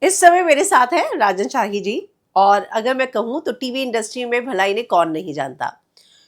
इस समय मेरे साथ हैं राजन शाही जी। और अगर मैं कहूँ तो टीवी इंडस्ट्री में भला इन्हें कौन नहीं जानता।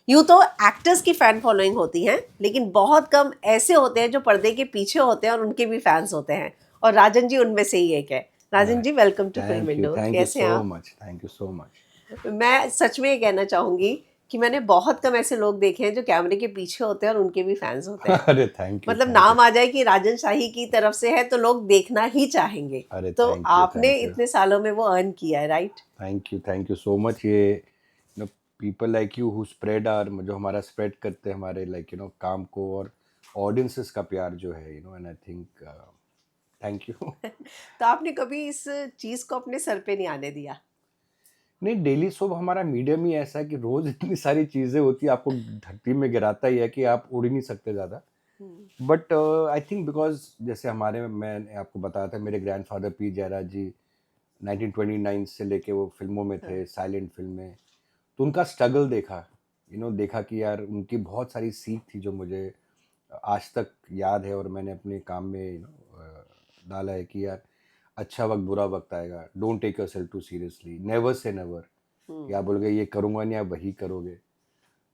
यूँ तो एक्टर्स की फैन फॉलोइंग होती है, लेकिन बहुत कम ऐसे होते हैं जो पर्दे के पीछे होते हैं और उनके भी फैंस होते हैं, और राजन जी उनमें से ही एक है। Rajan ji, welcome to film Indo. Thank you कैसे हैं सो आप? Much, thank you so much. मैं सच में ये कहना चाहूंगी कि मैंने बहुत कम ऐसे लोग देखे हैं जो कैमरे के पीछे होते हैं और उनके भी फैंस होते हैं। अरे थैंक यू, मतलब थैंक यू। नाम आ जाए कि राजन शाही की तरफ से है तो लोग देखना ही चाहेंगे। अरे तो थैंक यू, आपने थैंक यू, इतने सालों में वो अर्न किया है, right? Thank you so much. ये people like you who spread are, जो हमारा स्प्रेड करते हैं हमारे काम को, और ऑडियंसेस का प्यार जो है, and I think thank you. तो आपने कभी इस चीज को अपने सर पे नहीं आने दिया? नहीं, डेली सोप हमारा मीडियम ही ऐसा है कि रोज इतनी सारी चीजें होती है, आपको धरती में गिराता ही है कि आप उड़ ही नहीं सकते ज़्यादा। हम्म। बट आई थिंक बिकॉज जैसे मैंने आपको बताया था, मेरे ग्रैंडफादर पी जयराज जी 1929 से लेके वो फिल्मों में हाँ। थे, साइलेंट फिल्म में। तो उनका स्ट्रगल देखा, देखा कि यार उनकी बहुत सारी सीख थी जो मुझे आज तक याद है, और मैंने अपने काम में डाला है कि यार अच्छा वक्त बुरा वक्त आएगा, don't take yourself too seriously, never say never कि आप हम्म। बोलोगे ये करूँगा नहीं, आप वही करोगे।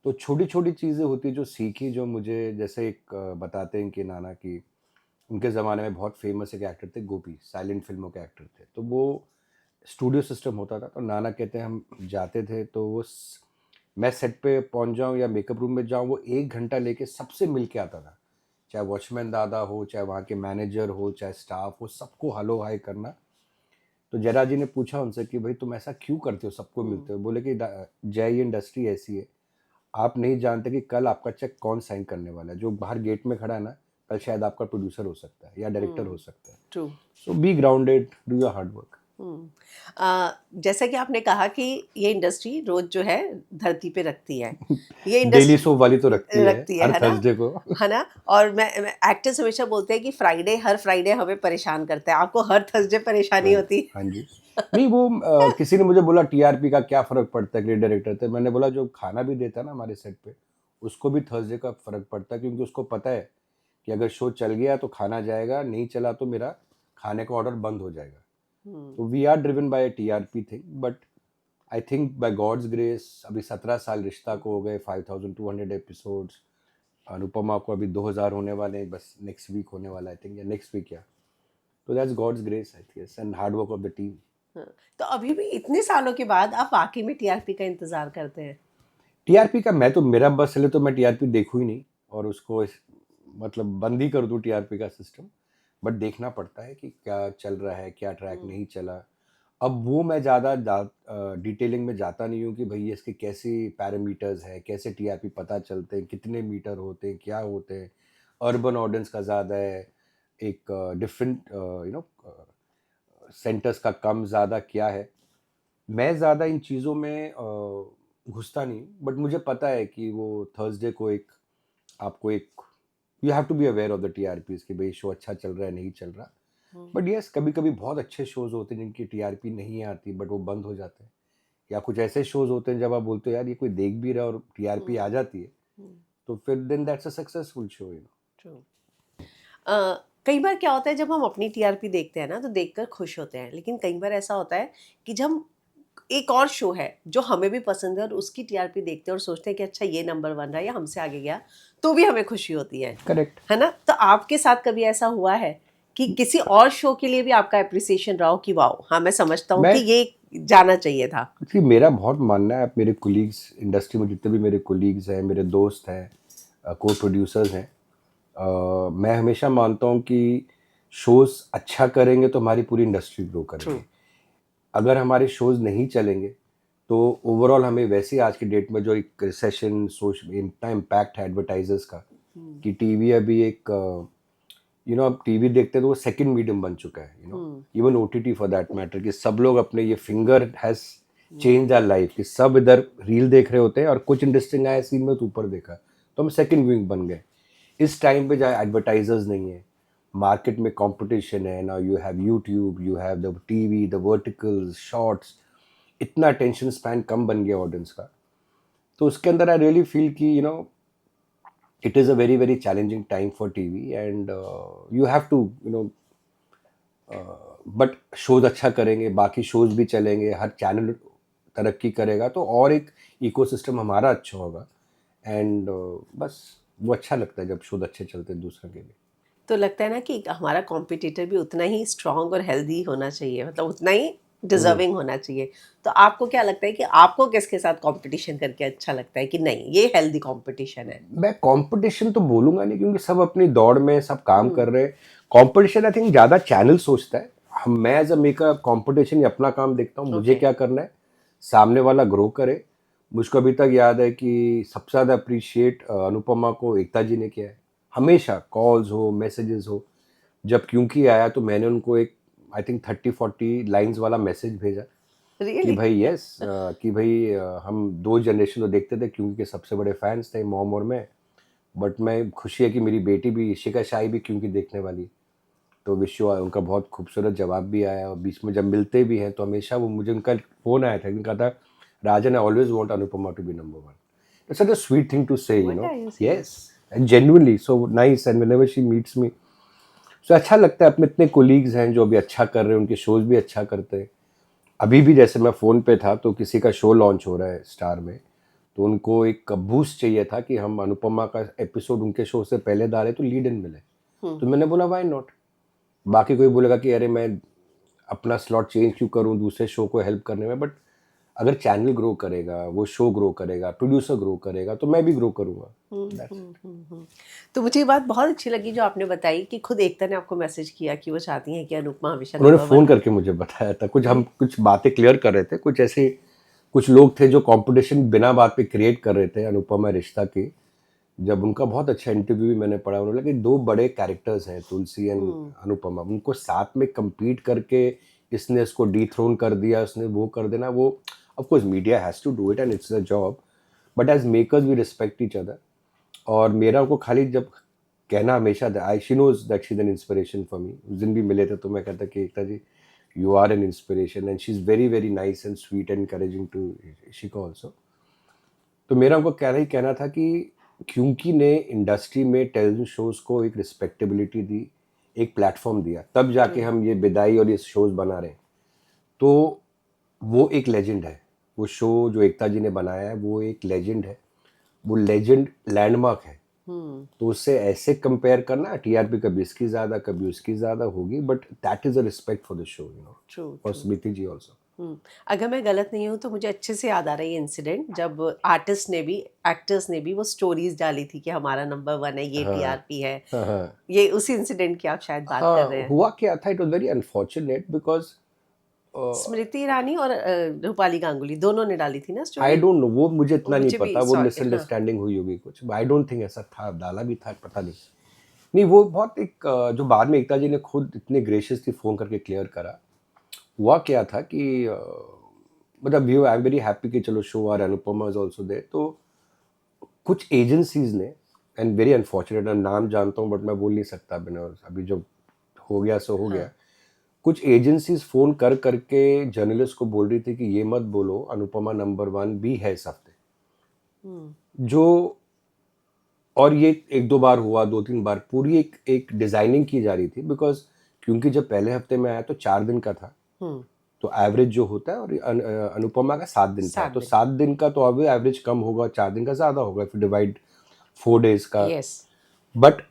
तो छोटी छोटी चीज़ें होती जो सीखी, जो मुझे जैसे एक बताते हैं कि नाना की उनके ज़माने में बहुत फेमस एक एक्टर थे, गोपी, साइलेंट फिल्मों के एक्टर थे। तो वो स्टूडियो सिस्टम होता था, तो नाना कहते हैं हम जाते थे तो मैं सेट पे पहुंच जाऊं या मेकअप रूम में जाऊं, वो 1 घंटा लेके सबसे मिल के आता था। चाहे वॉचमैन दादा हो, चाहे वहाँ के मैनेजर हो, चाहे स्टाफ हो, सबको हलो हाय करना। तो जयराज जी ने पूछा उनसे कि भाई तुम ऐसा क्यों करते हो, सबको हम्म। मिलते हो? बोले कि जय, ये इंडस्ट्री ऐसी है, आप नहीं जानते कि कल आपका चेक कौन साइन करने वाला है। जो बाहर गेट में खड़ा है ना, कल शायद आपका प्रोड्यूसर हो सकता है या डायरेक्टर हो हम्म। सकता है। True. So be grounded, do your hard work. Hmm. जैसा कि आपने कहा कि ये इंडस्ट्री रोज जो है धरती पे रखती है, ये डेली इंडस्ट्री शो वाली तो रखती रखती हर है ना? थर्सडे को। है ना? और मैं एक्टर्स हमेशा बोलते हैं कि हर फ्राइडे हमें परेशान करता है। आपको हर थर्सडे परेशानी राइट, होती हाँ जी। नहीं, वो किसी ने मुझे बोला टीआरपी का क्या फर्क पड़ता है ग्रेट डायरेक्टर थे, मैंने बोला जो खाना भी देता है ना हमारे सेट पे, उसको भी थर्सडे का फर्क पड़ता है, क्योंकि उसको पता है कि अगर शो चल गया तो खाना जाएगा, नहीं चला तो मेरा खाने का ऑर्डर बंद हो जाएगा। हम्म। तो we are driven by TRP thing, but I think by God's grace अभी 17 साल रिश्ता को हो गए, 5200 एपिसोड्स। अनुपमा को अभी 2000 होने वाले हैं, बस नेक्स्ट वीक होने वाला, आई थिंक, या नेक्स्ट वीक, या तो that's God's grace I think, and hard work of the team. हाँ। तो अभी भी इतने सालों के बाद आप वाकई में टीआरपी का इंतजार करते हैं? टीआरपी का मैं तो, मेरा बस चले तो मैं टीआरपी देखूँ ही नहीं, और उसको मतलब बंद ही कर दूँ टीआरपी का सिस्टम। बट देखना पड़ता है कि क्या चल रहा है, क्या ट्रैक हम्म। नहीं चला। अब वो मैं ज़्यादा डिटेलिंग में जाता नहीं हूँ कि भाई इसके कैसे पैरामीटर्स है, कैसे टीआरपी पता चलते हैं, कितने मीटर होते हैं, क्या होते हैं। अर्बन ऑडियंस का ज़्यादा है, एक डिफरेंट सेंटर्स का कम ज़्यादा क्या है। मैं ज़्यादा इन चीज़ों में घुसता नहीं, बट मुझे पता है कि वो थर्सडे को एक, आपको एक, you have to be aware of the TRPs कि भाई शो अच्छा चल रहा है, नहीं चल रहा। हम्म। बट यस, कभी कभी बहुत अच्छे शोज होते हैं जिनकी टीआरपी नहीं आती बट वो बंद हो जाते हैं, या कुछ ऐसे शोज होते हैं जब आप बोलते हो यार ये कोई देख भी रहा है और टीआरपी आ हम्म। जाती है, तो फिर then that's a successful show. True. कई बार क्या होता है, जब हम अपनी टीआरपी देखते हैं ना तो देखकर खुश होते हैं, लेकिन कई बार ऐसा होता है कि जब हम एक और शो है जो हमें भी पसंद है और उसकी टीआरपी देखते हैं और सोचते हैं कि अच्छा ये नंबर 1 रहा या हमसे आगे गया, तो भी हमें खुशी होती करेक्ट। है ना? तो आपके साथ कभी ऐसा हुआ है कि किसी और शो के लिए भी आपका एप्रिसिएशन रहा हो कि वाओ, हाँ मैं समझता हूँ कि मैं, ये जाना चाहिए था? जी, मेरा बहुत मानना है, मेरे कोलीग्स इंडस्ट्री में जितने भी मेरे कोलीग्स हैं, मेरे दोस्त हैं, को प्रोड्यूसर्स हैं, मैं हमेशा मानता हूँ कि शोज़ अच्छा करेंगे तो हमारी पूरी इंडस्ट्री ग्रो ट्रू। करेगी। अगर हमारे शोज़ नहीं चलेंगे तो ओवरऑल हमें वैसे ही आज की डेट में जो एक रिसेशन, सोशल इतना इम्पैक्ट है एडवर्टाइजर्स का, कि टीवी अभी एक, अब टीवी देखते हैं तो वो सेकंड मीडियम बन चुका है, hmm. Even OTT for that matter, कि सब लोग अपने, ये finger has change our life, कि सब इधर रील देख रहे होते हैं और कुछ इंटरेस्टिंग आया सीन में तो ऊपर देखा, तो हम सेकंड व्यूइंग बन गए। इस टाइम पे जहाँ एडवर्टाइजर्स नहीं है, मार्केट में कंपटीशन है ना, you have YouTube, you have the TV, the verticals, shorts, इतना अटेंशन स्पैन कम बन गया ऑडियंस का। तो उसके अंदर आई रियली फील कि it is a very very challenging time for TV, and you have to but shows अच्छा करेंगे, बाकी शोज भी चलेंगे, हर चैनल तरक्की करेगा, तो और एक इकोसिस्टम हमारा अच्छा होगा। एंड बस वो अच्छा लगता है जब शोज अच्छे चलते हैं दूसरों के लिए। तो लगता है ना कि हमारा कॉम्पिटिटर भी उतना ही स्ट्रांग और हेल्दी होना चाहिए, मतलब उतना ही डिजर्विंग होना चाहिए। तो आपको क्या लगता है कि आपको किसके साथ कंपटीशन करके अच्छा लगता है कि नहीं ये हेल्दी कंपटीशन है? मैं कंपटीशन तो बोलूंगा नहीं, क्योंकि सब अपनी दौड़ में सब काम हम्म। कर रहे हैं। कंपटीशन आई थिंक ज़्यादा चैनल सोचता है। हम मैं एज अ मेकर कंपटीशन अपना काम देखता हूँ, मुझे ओके। क्या करना है, सामने वाला ग्रो करे। मुझको अभी तक याद है कि सबसे ज़्यादा अप्रिशिएट अनुपमा को एकता जी ने किया है। हमेशा कॉल्स हो, मैसेजेस हो, जब क्योंकि आया तो मैंने उनको एक आई थिंक 30-40 लाइंस वाला मैसेज भेजा कि रियली? भाई यस, कि भाई हम 2 जनरेशन तो देखते थे, क्योंकि के सबसे बड़े फैंस थे मॉम और मैं। बट मैं खुशी है कि मेरी बेटी भी, इशिका शाही भी क्योंकि देखने वाली। तो विशु उनका बहुत खूबसूरत जवाब भी आया, और बीच में जब मिलते भी हैं तो हमेशा वो मुझे, उनका फ़ोन आया था, उनका था, Rajan I always want Anupama to be number one. It's such a sweet thing to say, what are you saying? Yes, and genuinely so nice, and whenever she meets me, so अच्छा लगता है। अपने इतने कोलीग्स हैं जो अभी अच्छा कर रहे हैं, उनके शोज भी अच्छा करते हैं। अभी भी जैसे मैं फ़ोन पे था तो किसी का शो लॉन्च हो रहा है स्टार में, तो उनको एक बूस्ट चाहिए था कि हम अनुपमा का एपिसोड उनके शो से पहले डालें तो लीड इन मिले। हम्म। तो मैंने बोला व्हाई नॉट। बाकी कोई बोलेगा कि अरे मैं अपना स्लॉट चेंज क्यों करूं दूसरे शो को हेल्प करने में, बट अगर चैनल ग्रो करेगा, वो शो ग्रो करेगा, प्रोड्यूसर ग्रो करेगा, तो मैं भी ग्रो करूंगा। That's it. तो मुझे ये बात बहुत अच्छी लगी जो आपने बताई कि खुद एकता ने आपको मैसेज किया कि वो चाहती हैं कि अनुपमा हमेशा उन्होंने नंबर वन फ़ोन रहे। करके मुझे बताया था, कुछ हम कुछ बातें क्लियर कर रहे थे, कुछ ऐसे कुछ लोग थे जो कंपटीशन बिना बात पे क्रिएट कर रहे थे अनुपमा रिश्ता की। जब उनका बहुत अच्छा इंटरव्यू भी मैंने पढ़ा, उन्होंने कि 2 बड़े कैरेक्टर्स हैं तुलसी एंड हम्म। अनुपमा, उनको साथ में compete करके इसने इसको डिथ्रोन कर दिया, उसने वो कर देना, वो of course media has to do it and it's a job, but as makers we respect each other. और मेरा उनको खाली जब कहना हमेशा था, I she knows that she is an inspiration for me. उस दिन भी मिले थे तो मैं कहता कि Ekta ji you are an inspiration, and she is very very nice and sweet and encouraging to Ishika also. तो मेरा उनको कहना था कि क्योंकि ने इंडस्ट्री में टेलीविजन शोज को एक रिस्पेक्टेबिलिटी दी, एक प्लेटफॉर्म दिया, तब जाके ट्रू। हम ये विदाई और ये शोज बना रहे हैं। तो वो एक लेजेंड है। वो शो जो एकता जी ने बनाया है वो एक लेजेंड है। वो लेजेंड लैंडमार्क है। हम्म। तो उससे ऐसे कंपेयर करना, टीआरपी कभी इसकी ज़्यादा कभी उसकी ज़्यादा होगी, but that is a respect for the show, true for true. Smriti ji also. अगर मैं गलत नहीं हूँ तो मुझे अच्छे से याद आ रहा है ये इंसिडेंट जब आर्टिस्ट ने भी एक्टर्स ने भी वो स्टोरीज डाली थी कि हमारा नंबर वन है, ये हाँ टीआरपी है। हाँ हाँ ये उसी इंसिडेंट की आप शायद बात कर हाँ। रहे हैं। हुआ क्या था, it was very unfortunate because Smriti Irani और रूपाली गांगुली दोनों ने डाली थी ना आई स्टोरी। डोंट नो, वो मुझे इतना नहीं मुझे पता, भी वो सॉरी, हाँ। मिसअंडरस्टैंडिंग हुई होगी कुछ, आई डोंट थिंक ऐसा था, डाला भी था पता नहीं। नहीं, वो बहुत एक जो बाद में एकता जी ने खुद इतने ग्रेशियसली फ़ोन करके क्लियर करा। हुआ क्या था कि मतलब we I am very happy कि चलो शो और अनुपमा इज ऑल्सो देयर। तो कुछ एजेंसीज ने, एंड वेरी अनफॉर्चुनेट, मैं नाम जानता हूँ बट मैं बोल नहीं सकता बिना, अभी जो हो गया सो हो गया। हाँ। कुछ एजेंसीज फ़ोन कर करके जर्नलिस्ट को बोल रही थी कि ये मत बोलो अनुपमा नंबर वन भी है इस हफ्ते। हम्म। जो, और ये 1-2 बार हुआ, 2-3 बार, पूरी एक एक डिज़ाइनिंग की जा रही थी, बिकॉज क्योंकि जब पहले हफ्ते में आया तो 4 दिन का था, हम्म। तो एवरेज जो होता है, और अनुपमा का 7 दिन था, 7 तो दिन 7 दिन का तो अब एवरेज कम होगा, 4 दिन का ज़्यादा होगा फिर डिवाइड 4 डेज का। यस। बट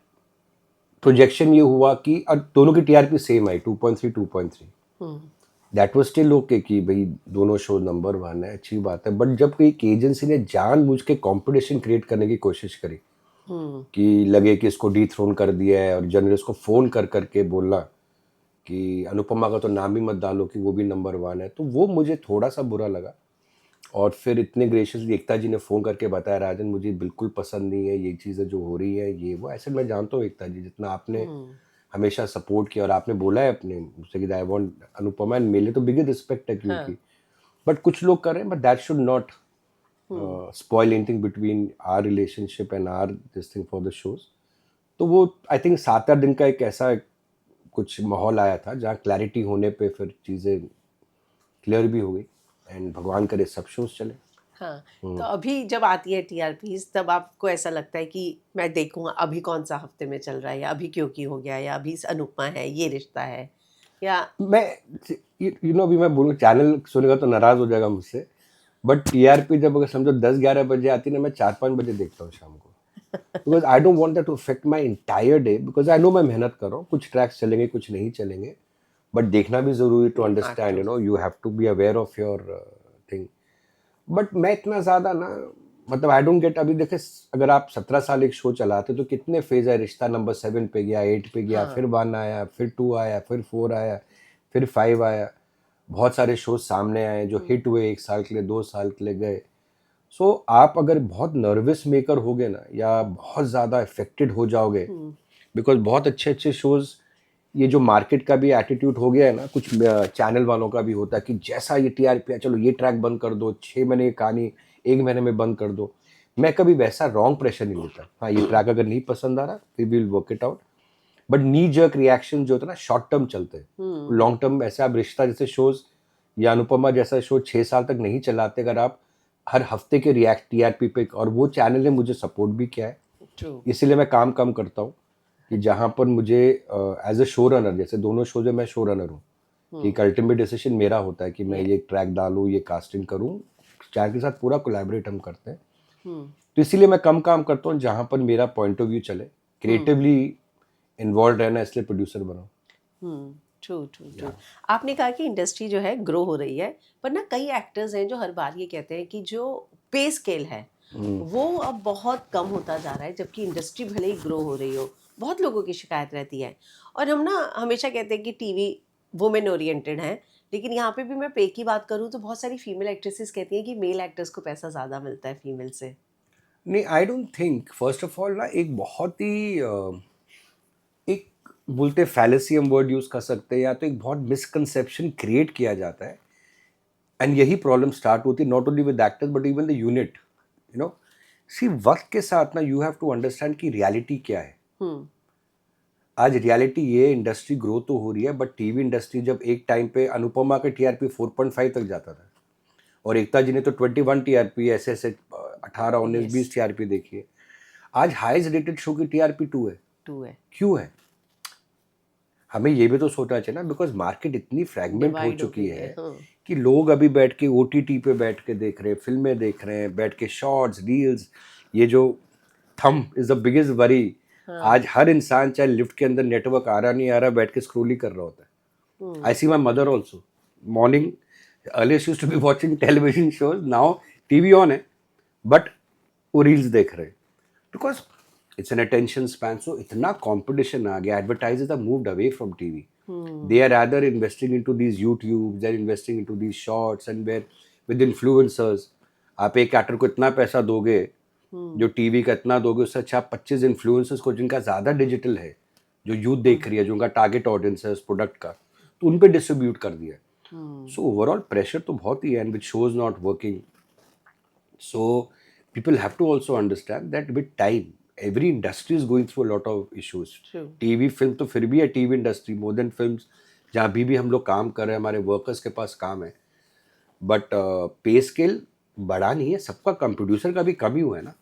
प्रोजेक्शन ये हुआ कि और दोनों की TRP same I, 2.3 2.3। Hmm. That was still okay कि भाई दोनों शो नंबर वन है, अच्छी बात है। बट जब एक एजेंसी ने जानबूझ के कंपटीशन क्रिएट करने की कोशिश करी हम्म। कि लगे कि इसको डिथ्रोन कर दिया है, और जर्नलिस्ट को फ़ोन कर करके बोलना कि अनुपमा का तो नाम ही मत डालो कि वो भी नंबर वन है, तो वो मुझे थोड़ा सा बुरा लगा। और फिर इतने ग्रेशियसली एकता जी ने फ़ोन करके बताया, राजन मुझे बिल्कुल पसंद नहीं है ये चीज़ें जो हो रही है, ये वो। ऐसे मैं जानता हूँ एकता जी, जितना आपने हम्म। हमेशा सपोर्ट किया और आपने बोला है अपने मुझसे कि आई वांट अनुपमा, एंड मेरे लिए तो बिग रिस्पेक्ट है हाँ। क्योंकि, बट कुछ लोग कर रहे हैं, but that should not hmm. Spoil anything between our relationship and our this thing for the shows. तो वो आई थिंक 7-8 दिन का एक ऐसा कुछ माहौल आया था जहाँ क्लैरिटी होने पे फिर चीज़ें क्लियर भी हो गई, एंड भगवान करे सब शोज चले। हाँ। तो अभी जब आती है टीआरपीज तब आपको ऐसा लगता है कि मैं देखूंगा अभी कौन सा हफ्ते में चल रहा है, या अभी क्योंकि हो गया, या अभी अनुपमा है, ये रिश्ता है? या मैं यू नो अभी मैं बोलूँ चैनल सुनेगा तो नाराज हो जाएगा मुझसे, बट टीआरपी जब अगर समझो 10-11 बजे आती है ना, मैं 4-5 बजे देखता हूँ शाम को, because I don't want that to affect my entire day, because I know मैं मेहनत कर रहा हूँ, कुछ ट्रैक्स चलेंगे कुछ नहीं चलेंगे, बट देखना भी जरूरी टू हाँ understand, true. You know you have to be aware of your thing. But मैं इतना ज़्यादा ना, मतलब आई डोंट गेट, अभी देखे अगर आप 17 साल एक शो चलाते तो कितने फेज है, रिश्ता नंबर 7 पे गया, 8 पे गया, हाँ फिर 1 आया, फिर 2 आया, फिर 4 आया, फिर 5 आया, बहुत सारे शोज सामने आए जो हिट हुए, 1 साल के लिए 2 साल के लिए गए। सो आप अगर बहुत नर्वस मेकर होगे ना, या बहुत ज़्यादा इफेक्टेड हो जाओगे, बिकॉज बहुत अच्छे अच्छे शोज, ये जो मार्केट का भी एटीट्यूड हो गया है ना, कुछ चैनल वालों का भी होता है कि जैसा ये टीआरपी है, चलो ये ट्रैक बंद कर दो, 6 महीने की कहानी 1 महीने में बंद कर दो। मैं कभी वैसा रॉन्ग प्रेशर नहीं लेता। हाँ, ये ट्रैक अगर नहीं पसंद आ रहा फिर will work it out, but knee jerk reaction जो होता है ना, शॉर्ट टर्म चलते हैं, लॉन्ग टर्म ऐसे आप रिश्ता जैसे शोज या अनुपमा जैसा शो 6 साल तक नहीं चलाते, अगर आप हर हफ्ते के रिएक्ट टीआरपी पे, और वो चैनल ने मुझे सपोर्ट भी किया है, ट्रू। इसीलिए मैं काम कम करता हूँ कि जहाँ पर मुझे एज अ शो रनर, जैसे दोनों शो में मैं शो रनर हूँ, कि अल्टीमेट डिसीजन मेरा होता है कि मैं ये ट्रैक डालूँ, ये कास्टिंग करूँ, चैनल के साथ पूरा कोलैबोरेट हम करते हैं, तो इसीलिए मैं कम काम करता हूँ जहाँ पर मेरा पॉइंट ऑफ व्यू चले, क्रिएटिवली इन्वॉल्व रहना, इसलिए प्रोड्यूसर बना। True true true. आपने कहा कि इंडस्ट्री जो है ग्रो हो रही है, पर ना कई एक्टर्स हैं जो हर बार ये कहते हैं कि जो पे स्केल है वो अब बहुत कम होता जा रहा है, जबकि इंडस्ट्री भले ही ग्रो हो रही हो। बहुत लोगों की शिकायत रहती है, और हम ना हमेशा कहते हैं कि टीवी वुमेन ओरिएंटेड है, लेकिन यहाँ पे भी मैं पे की बात करूँ तो बहुत सारी फीमेल एक्ट्रेसेस कहती हैं कि मेल एक्टर्स को पैसा ज़्यादा मिलता है फीमेल से। नहीं, I don't think, first of all ना, एक बहुत ही एक बोलते फैलेसी हम वर्ड यूज कर सकते हैं, या तो एक बहुत मिसकंसेप्शन क्रिएट किया जाता है, एंड यही प्रॉब्लम स्टार्ट होती है not only with actors but even the unit, you know. See वक्त के साथ ना यू हैव टू अंडरस्टैंड कि रियलिटी क्या है। हम्म। आज रियलिटी ये, इंडस्ट्री ग्रो तो हो रही है, बट टीवी इंडस्ट्री जब एक टाइम पे अनुपमा का टीआरपी 4.5 तक जाता था, और एकता जी ने तो 21 टीआरपी, ऐसे ऐसे 18, 19, यस। 20 टीआरपी देखी है। आज हाईएस्ट रेटेड शो की टीआरपी 2 है। टू है। क्यों है? हमें ये भी तो सोचना चाहिए ना, बिकॉज मार्केट इतनी फ्रैगमेंट हो डिवाइड हो चुकी गई है है, हाँ। कि लोग अभी बैठ के ओटीटी पे बैठ के देख रहे हैं, फिल्में देख रहे हैं, बैठ के शॉर्ट्स, रील्स, ये जो thumb is the biggest worry. आज हर इंसान चाहे लिफ्ट के अंदर नेटवर्क आ रहा नहीं आ रहा, बैठ के स्क्रोल ही कर रहा होता है। I see my mother also morning, earlier she used to be watching television shows, now TV on है, बट वो रील्स देख रहे हैं, because it's an attention span. So इतना कंपटीशन आ गया, advertisers are moved away from TV, they are rather investing into these YouTube, they're investing into these shorts, and where with influencers, आप एक actor को इतना पैसा दोगे, जो टीवी का इतना दोगे, उससे अच्छा आप 25 इन्फ्लुएंसर्स को, जिनका ज़्यादा डिजिटल है, जो यूथ देख रही है, जो उनका टारगेट ऑडियंस है उस प्रोडक्ट का, तो उन पे डिस्ट्रीब्यूट कर दिया। सो ओवरऑल प्रेशर तो बहुत ही है, and with shows not working, so people have to also understand that with time, every industry is going through a lot of issues. True. TV film तो फिर भी है, TV industry more than films, जहाँ भी हम लोग काम कर रहे हैं, हमारे वर्कर्स के पास काम है, बट पे स्केल बढ़ा नहीं है, सबका कम, प्रोड्यूसर का भी कम ही हुआ है ना।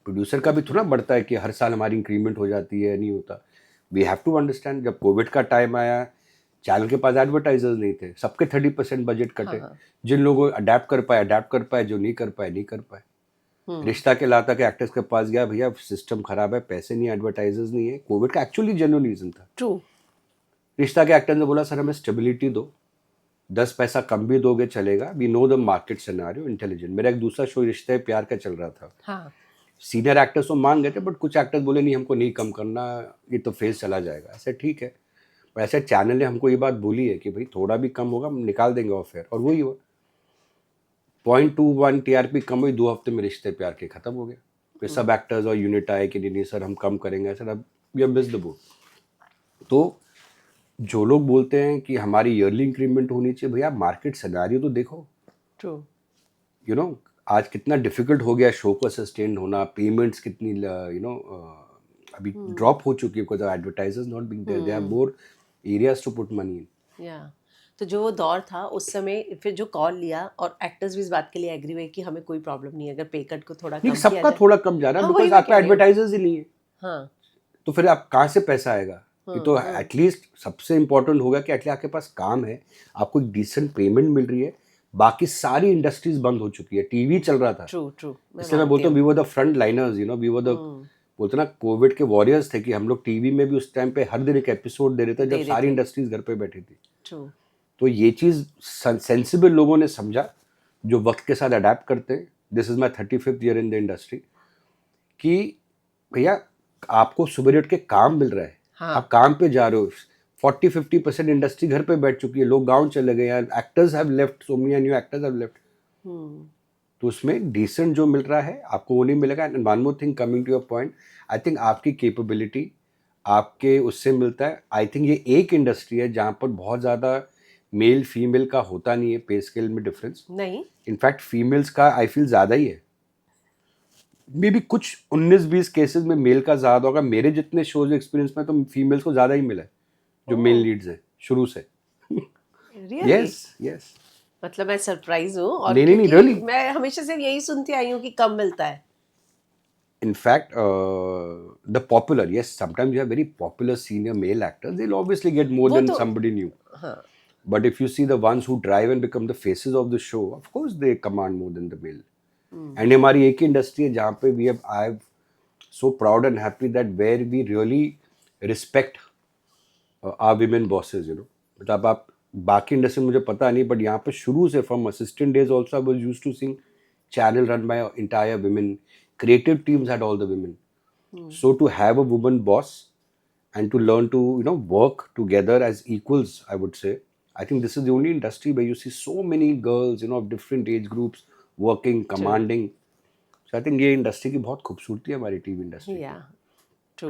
प्रोड्यूसर का भी थोड़ा बढ़ता है कि हर साल हमारी इंक्रीमेंट हो जाती है, नहीं होता। वी हैव टू अंडरस्टैंड, जब कोविड का टाइम आया, चैनल के पास एडवर्टाइजर्स नहीं थे, सबके 30% बजट कटे। हाँ। जिन लोगों अडेप्ट कर पाए, जो नहीं कर पाए नहीं कर पाए। रिश्ता के लाता के एक्टर्स के पास गया, भैया सिस्टम खराब है, पैसे नहीं, एडवर्टाइजर्स नहीं है। कोविड का एक्चुअली जेन्युइन रीजन था। ट्रू। रिश्ता के एक्टर ने बोला, सर हमें स्टेबिलिटी दो, 10 पैसा कम भी दोगे चलेगा, we know the market scenario, intelligent. मेरा एक दूसरा शो रिश्ते प्यार का चल रहा था, हाँ। सीनियर एक्टर्स तो मान गए थे, बट कुछ एक्टर्स बोले नहीं, हमको नहीं कम करना, ये तो फेज चला जाएगा। ऐसे ठीक है, पर ऐसे चैनल ने हमको ये बात बोली है कि भाई थोड़ा भी कम होगा हम निकाल देंगे ऑफर, और वही हुआ। 0.21 टीआरपी कम हुई, 2 हफ्ते में रिश्ते प्यार के खत्म हो गया। फिर सब एक्टर्स और यूनिट आए कि नहीं सर हम कम करेंगे, सर अब we have missed the boat. तो जो लोग बोलते हैं कि हमारी ईयरली इंक्रीमेंट होनी चाहिए, भैया मार्केट सिनेरियो तो देखो। ट्रू। यू नो आज कितना डिफिकल्ट हो गया शो को सस्टेन होना, पेमेंट्स कितनी अभी ड्रॉप हो चुकी है, because advertisers not being there, they have more areas to put money in. या तो जो वो दौर था उस समय, फिर जो कॉल लिया और एक्टर्स भी इस बात के लिए एग्री हुए कि हमें कोई प्रॉब्लम नहीं है अगर पे कट को थोड़ा नहीं, कम किया सबका जाए। थोड़ा कम जा रहा है, हाँ, वही बिकॉज मैं आप कह रही हूँ। एडवर्टाइजर्स ही नहीं है, हाँ। तो फिर आप कहाँ से पैसा आएगा? ये तो एटलीस्ट सबसे इम्पोर्टेंट होगा कि एटलीस्ट आपके पास काम है, आपको एक डिसेंट पेमेंट मिल रही है। बाकी सारी इंडस्ट्रीज बंद हो चुकी है, टीवी चल रहा था, ट्रू ट्रू, मैं इसलिए मैं बोलता हूँ we were the front liners, you know, we were the, बोलते ना कोविड के वॉरियर्स थे कि हम लोग टीवी में भी उस टाइम पे हर दिन एक एपिसोड दे रहे थे जब सारी इंडस्ट्रीज घर पे बैठी थी। ट्रू। तो ये चीज़ सेंसिबल लोगों ने समझा, जो वक्त के साथ अडेप्ट करते हैं। This is my 35th year in the industry, कि भैया आपको सुबह उठ के काम मिल रहा है, हाँ। आप काम पे जा रहे हो, 40-50% इंडस्ट्री घर पे बैठ चुकी है, लोग गांव चले गए हैं, actors have left, so many new actors have left. तो उसमें डिसेंट जो मिल रहा है आपको वो नहीं मिलेगा। And one more thing, coming to your point, I think आपकी कैपेबिलिटी आपके उससे मिलता है। आई थिंक ये एक इंडस्ट्री है जहाँ पर बहुत ज़्यादा मेल फीमेल का होता नहीं है पे स्केल में डिफरेंस, नहीं, इनफैक्ट फीमेल्स का आई फील ज़्यादा ही है। मे बी कुछ 19-20 केसेस में मेल का ज़्यादा होगा। मेरे जितने शोज एक्सपीरियंस में तो फीमेल्स को ज़्यादा ही मिला है जो मेल लीड्स है शुरू से। रियली? Yes yes. मतलब मैं सरप्राइज हूँ, और नहीं, क्योंकि really. मैं हमेशा से यही सुनती आई हूँ कि कम मिलता है। In fact, the popular, yes, sometimes you have very popular senior male actors, they'll obviously get more वो than तो somebody new. हाँ, But if you see the ones who drive and become the faces of the show, of course they command more than the male. And हमारी एक ही industry है जहाँ पे I am so proud and happy that where we really respect our women bosses, you know. मतलब आप बाकी industry मुझे पता नहीं, बट यहाँ पे शुरू से from assistant days also I was used to seeing channel run by entire women. Creative teams had all the women. So to have a woman boss and to learn to, you know, work together as equals, I would say, I think this is the only industry where you see so many girls, you know, of different age groups working, commanding. So I think ये industry की बहुत खूबसूरती है हमारी TV industry की। या true.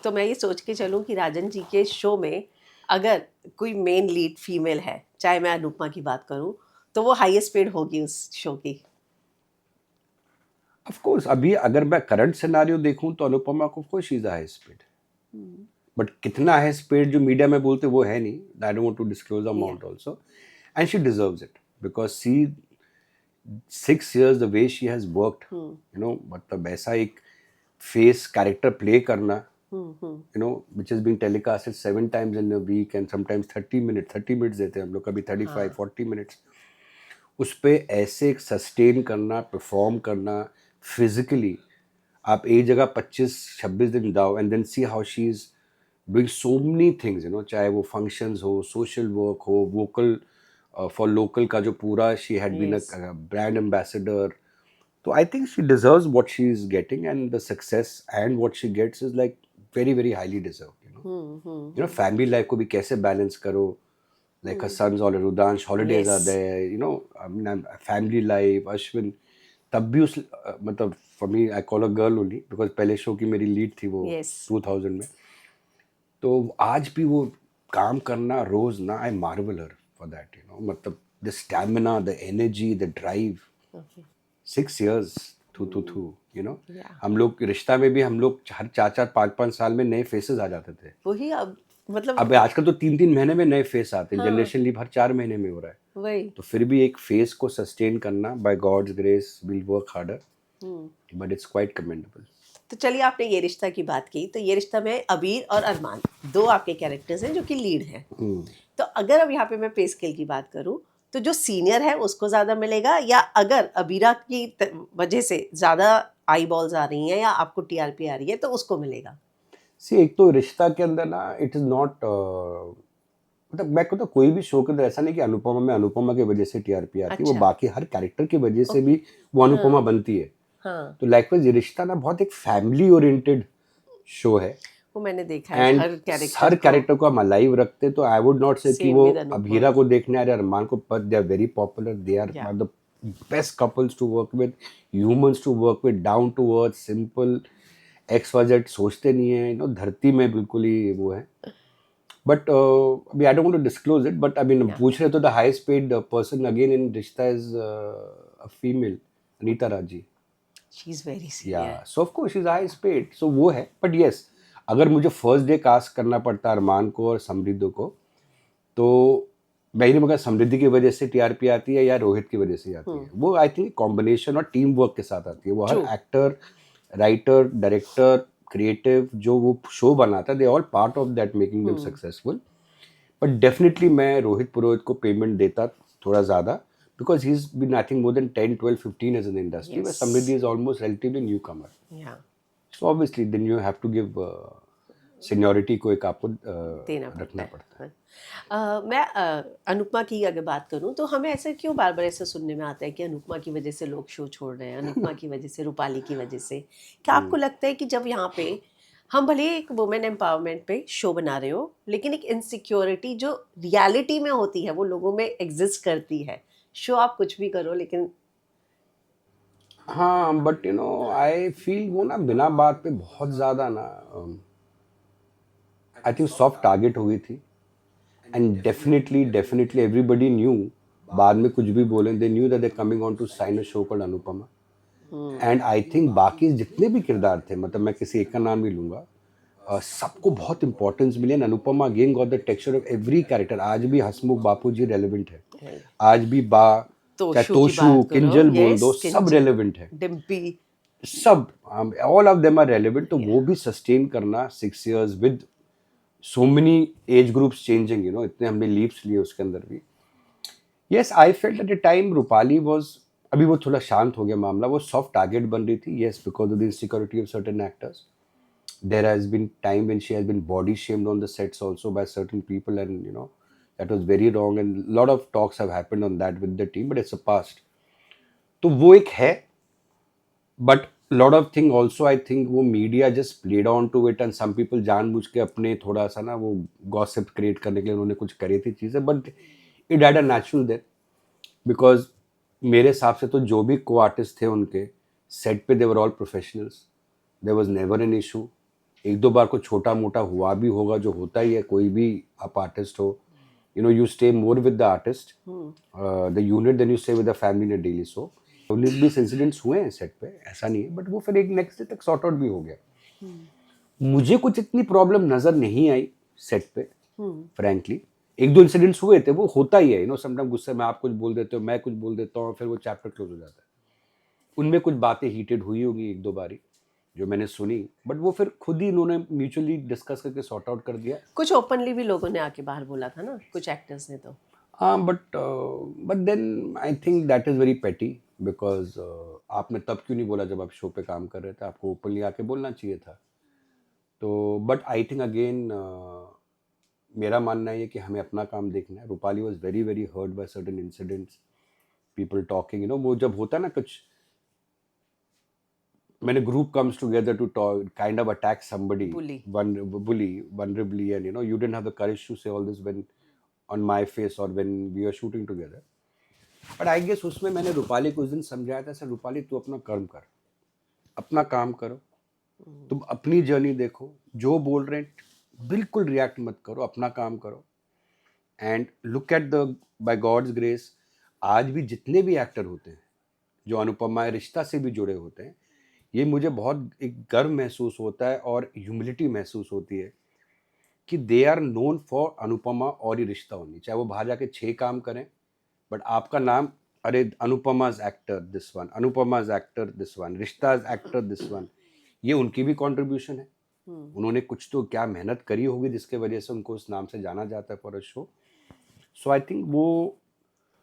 तो मैं ये सोच के चलूँ कि राजन जी के शो में अगर कोई मेन लीड फीमेल है, चाहे मैं अनुपमा की बात करूँ, तो वो हाईएस्ट पेड होगी उस शो की। Of course, अभी अगर मैं करंट सिनारियो देखूं तो अनुपमा को of course she is the highest paid, but कितना हाईएस्ट पेड जो मीडिया में बोलते वो है नहीं। I don't want to disclose amount also, and she deserves it because see 6 years the way she has worked, you know, मतलब ऐसा एक फेस कैरेक्टर प्ले करना, you know, which is being telecasted 7 times in a week and sometimes 30 minutes देते हैं हम लोग, कभी 35-40 minutes, उस पे ऐसे सस्टेन करना, परफॉर्म करना फिजिकली। आप एक जगह 25-26 दिन जाओ and then see how she is doing so many things, you know, चाहे वो फंक्शंस हो, सोशल वर्क हो, वोकल फॉर लोकल का जो पूरा, she had been a brand ambassador. तो I think she deserves what she is getting, and the success and what she gets is like very very highly deserved, you know. Family life को भी कैसे balance करो, like her sons all Rudansh holidays are there, you know, I mean, family life, Ashwin, तब भी उस मतलब for me I call her girl only because पहले show की मेरी लीड थी वो 2000 में। तो आज भी वो काम करना रोज ना, I marvel her for that, you know, मतलब the stamina, the energy, the drive, 6 years थू you know। हम लोग रिश्ता में भी हम लोग हर 4-4, 5-5 साल में नए फेसेस आ जाते थे। वही अब मतलब अब आजकल तो 3-3 महीने में नए फेस आते हैं, जनरेशन लीप हर 4 महीने में हो रहा है। वही तो फिर भी एक फेस को सस्टेन करना, by God's grace will work harder, but it's quite commendable. तो चलिए, आपने ये रिश्ता की बात की, तो ये रिश्ता में अबीर और अरमान दो आपके कैरेक्टर्स हैं जो कि लीड हैं। तो अगर अब यहाँ पे मैं पे स्केल की बात करूँ, तो जो सीनियर है उसको ज़्यादा मिलेगा, या अगर अबीरा की वजह से ज़्यादा आई बॉल्स आ रही हैं या आपको टीआरपी आ रही है तो उसको मिलेगा? सी एक तो रिश्ता के अंदर ना इट इज़ नॉट, मतलब मैं कहता हूँ कोई भी शो के अंदर ऐसा नहीं कि अनुपमा में अनुपमा की वजह से टीआरपी आती है, वो बाकी हर कैरेक्टर की वजह से भी वो अनुपमा बनती है। तो लाइकवाइज ये रिश्ता ना बहुत एक फैमिली ओरिएंटेड शो है, वो मैंने देखा है। एंड हर कैरेक्टर को हम लाइव रखते हैं। तो आई वुड नॉट से कि वो अभीरा को देखने आ रहे, अरमान को, but they are very popular, they are the best couples to work with, humans to work with, down to earth, simple, XYZ सोचते नहीं है, यू नो, धरती में बिल्कुल ही वो है। बट अभी I don't want to disclose it, but I mean पूछ रहे तो the highest paid person again in रिश्ता इज अ फीमेल, अनीता राजी। She is very senior, yeah so of course she is highest paid, so वो है। But yes, अगर मुझे first day cast करना पड़ता अरमान को और समृद्धि को, तो मैं नहीं, मगर समृद्धि की वजह से टीआरपी आती है या रोहित की वजह से आती है, वो आई थिंक कॉम्बिनेशन और टीम वर्क के साथ आती है। वो हर एक्टर, राइटर, डायरेक्टर, क्रिएटिव जो वो शो बनाता, they all part of that making them successful. But definitely मैं रोहित पुरोहित को पेमेंट देता थोड़ा ज़्यादा, because he is been I think more than 10, 12, 15 years in the industry, where Yes. Samriddhi is almost relatively newcomer. Yeah. So obviously then you have to give seniority को एक आपको देना रखना पड़ता पड़ता है. है. मैं अनुपमा की अगर बात करूं तो हमें ऐसा क्यों बार बार ऐसा सुनने में आता है कि अनुपमा की वजह से लोग शो छोड़ रहे हैं, अनुपमा की वजह से, रूपाली की वजह से. क्या आपको लगता है कि जब यहाँ पे हम भले ही एक वुमेन एम्पावरमेंट पे शो बना रहे हो, लेकिन एक इनसिक्योरिटी जो रियलिटी में होती है वो लोगों में एग्जिस्ट करती है. शो आप कुछ भी करो लेकिन हाँ, but you know I feel वो ना बिना बात पे बहुत ज़्यादा ना आई थिंक सॉफ्ट टारगेट हो गई थी. एंड डेफिनेटली एवरीबडी न्यू, बाद में कुछ भी बोले, they knew that they coming on to sign a show called Anupama. And I think बाकी जितने भी किरदार थे, मतलब मैं किसी एक का नाम भी लूंगा, सबको बहुत इंपॉर्टेंस मिली. And Anupama again got the texture of every character. आज भी हसमुख बापू जी रेलेवेंट है, आज भी चाहे तोशू, किंजल बोल दो, सब रेलेवेंट है. डिम्पी, सब all of them are relevant. तो वो भी सस्टेन करना 6 years with so many age groups changing, you know, इतने हमने लीप्स लिए उसके अंदर भी. Yes, I felt at the time Rupali was, अभी वो थोड़ा शांत हो गया मामला, वो सॉफ्ट टारगेट बन रही थी. Yes, because of the insecurity of certain actors. There has been time when she has been body shamed on the sets also by certain people, and you know that was very wrong, and a lot of talks have happened on that with the team, but it's a past. तो वो एक है, but lot of thing also I think वो media just played on to it, and some people जानबूझ के अपने थोड़ा सा ना वो gossip create करने के लिए उन्होंने कुछ करी थी चीज़ें, but it had a natural there, because मेरे हिसाब से तो जो भी को आर्टिस्ट थे उनके सेट पे, they were all professionals, there was never an issue. एक दो बार को छोटा मोटा हुआ भी होगा, जो होता ही है, कोई भी आप आर्टिस्ट हो, you know, you stay more with the artist, the unit, then you stay with the family in a daily show. 19-20 incidents हुए हैं सेट पे, ऐसा नहीं है, बट वो फिर एक नेक्स्ट डे तक सॉर्ट आउट भी हो गया. मुझे कुछ इतनी प्रॉब्लम नजर नहीं आई सेट पे, फ्रैंकली. एक दो इंसिडेंट्स हुए थे, वो होता ही है, यू नो, समटाइम गुस्से में आप कुछ बोल देते हो, मैं कुछ बोल देता हूँ, फिर वो चैप्टर क्लोज हो जाता है. उनमें कुछ बातें हीटेड हुई होगी एक दो बारी जो मैंने सुनी, बट वो फिर खुद ही इन्होंने म्यूचुअली डिस्कस करके सॉर्ट आउट कर दिया. कुछ ओपनली भी लोगों ने आके बाहर बोला था ना, कुछ एक्टर्स ने तो. हाँ, but then I think that is very petty, because आपने तब क्यों नहीं बोला जब आप शो पे काम कर रहे थे? आपको ओपनली आके बोलना चाहिए था. तो बट आई थिंक अगेन मेरा मानना है कि हमें अपना काम देखना है. Rupali was very very hurt by certain incidents, people talking, you know, वो जब होता है ना कुछ, when a group comes together to talk, kind of attack somebody, bully vulnerably, and you know, you didn't have the courage to say all this when on my face or when we were shooting together. But I guess उसमें मैंने रूपाली को उस दिन समझाया था, sir Rupali तू अपना कर्म कर, अपना काम करो, तुम अपनी जर्नी देखो, जो बोल रहे हैं बिल्कुल रिएक्ट मत करो, अपना काम करो. And look at the, by God's grace, आज भी जितने भी एक्टर होते हैं जो अनुपमा रिश्ता से भी जुड़े होते हैं, ये मुझे बहुत एक गर्व महसूस होता है और ह्यूमिलिटी महसूस होती है कि they are known for Anupama और ये रिश्ता होनी, चाहे वो बाहर जाके 6 काम करें, बट आपका नाम, अरे Anupama's actor this one, Anupama's actor this one, Rishta's actor this one, ये उनकी भी कंट्रीब्यूशन है. उन्होंने कुछ तो क्या मेहनत करी होगी जिसके वजह से उनको उस नाम से जाना जाता है for a show. So I think वो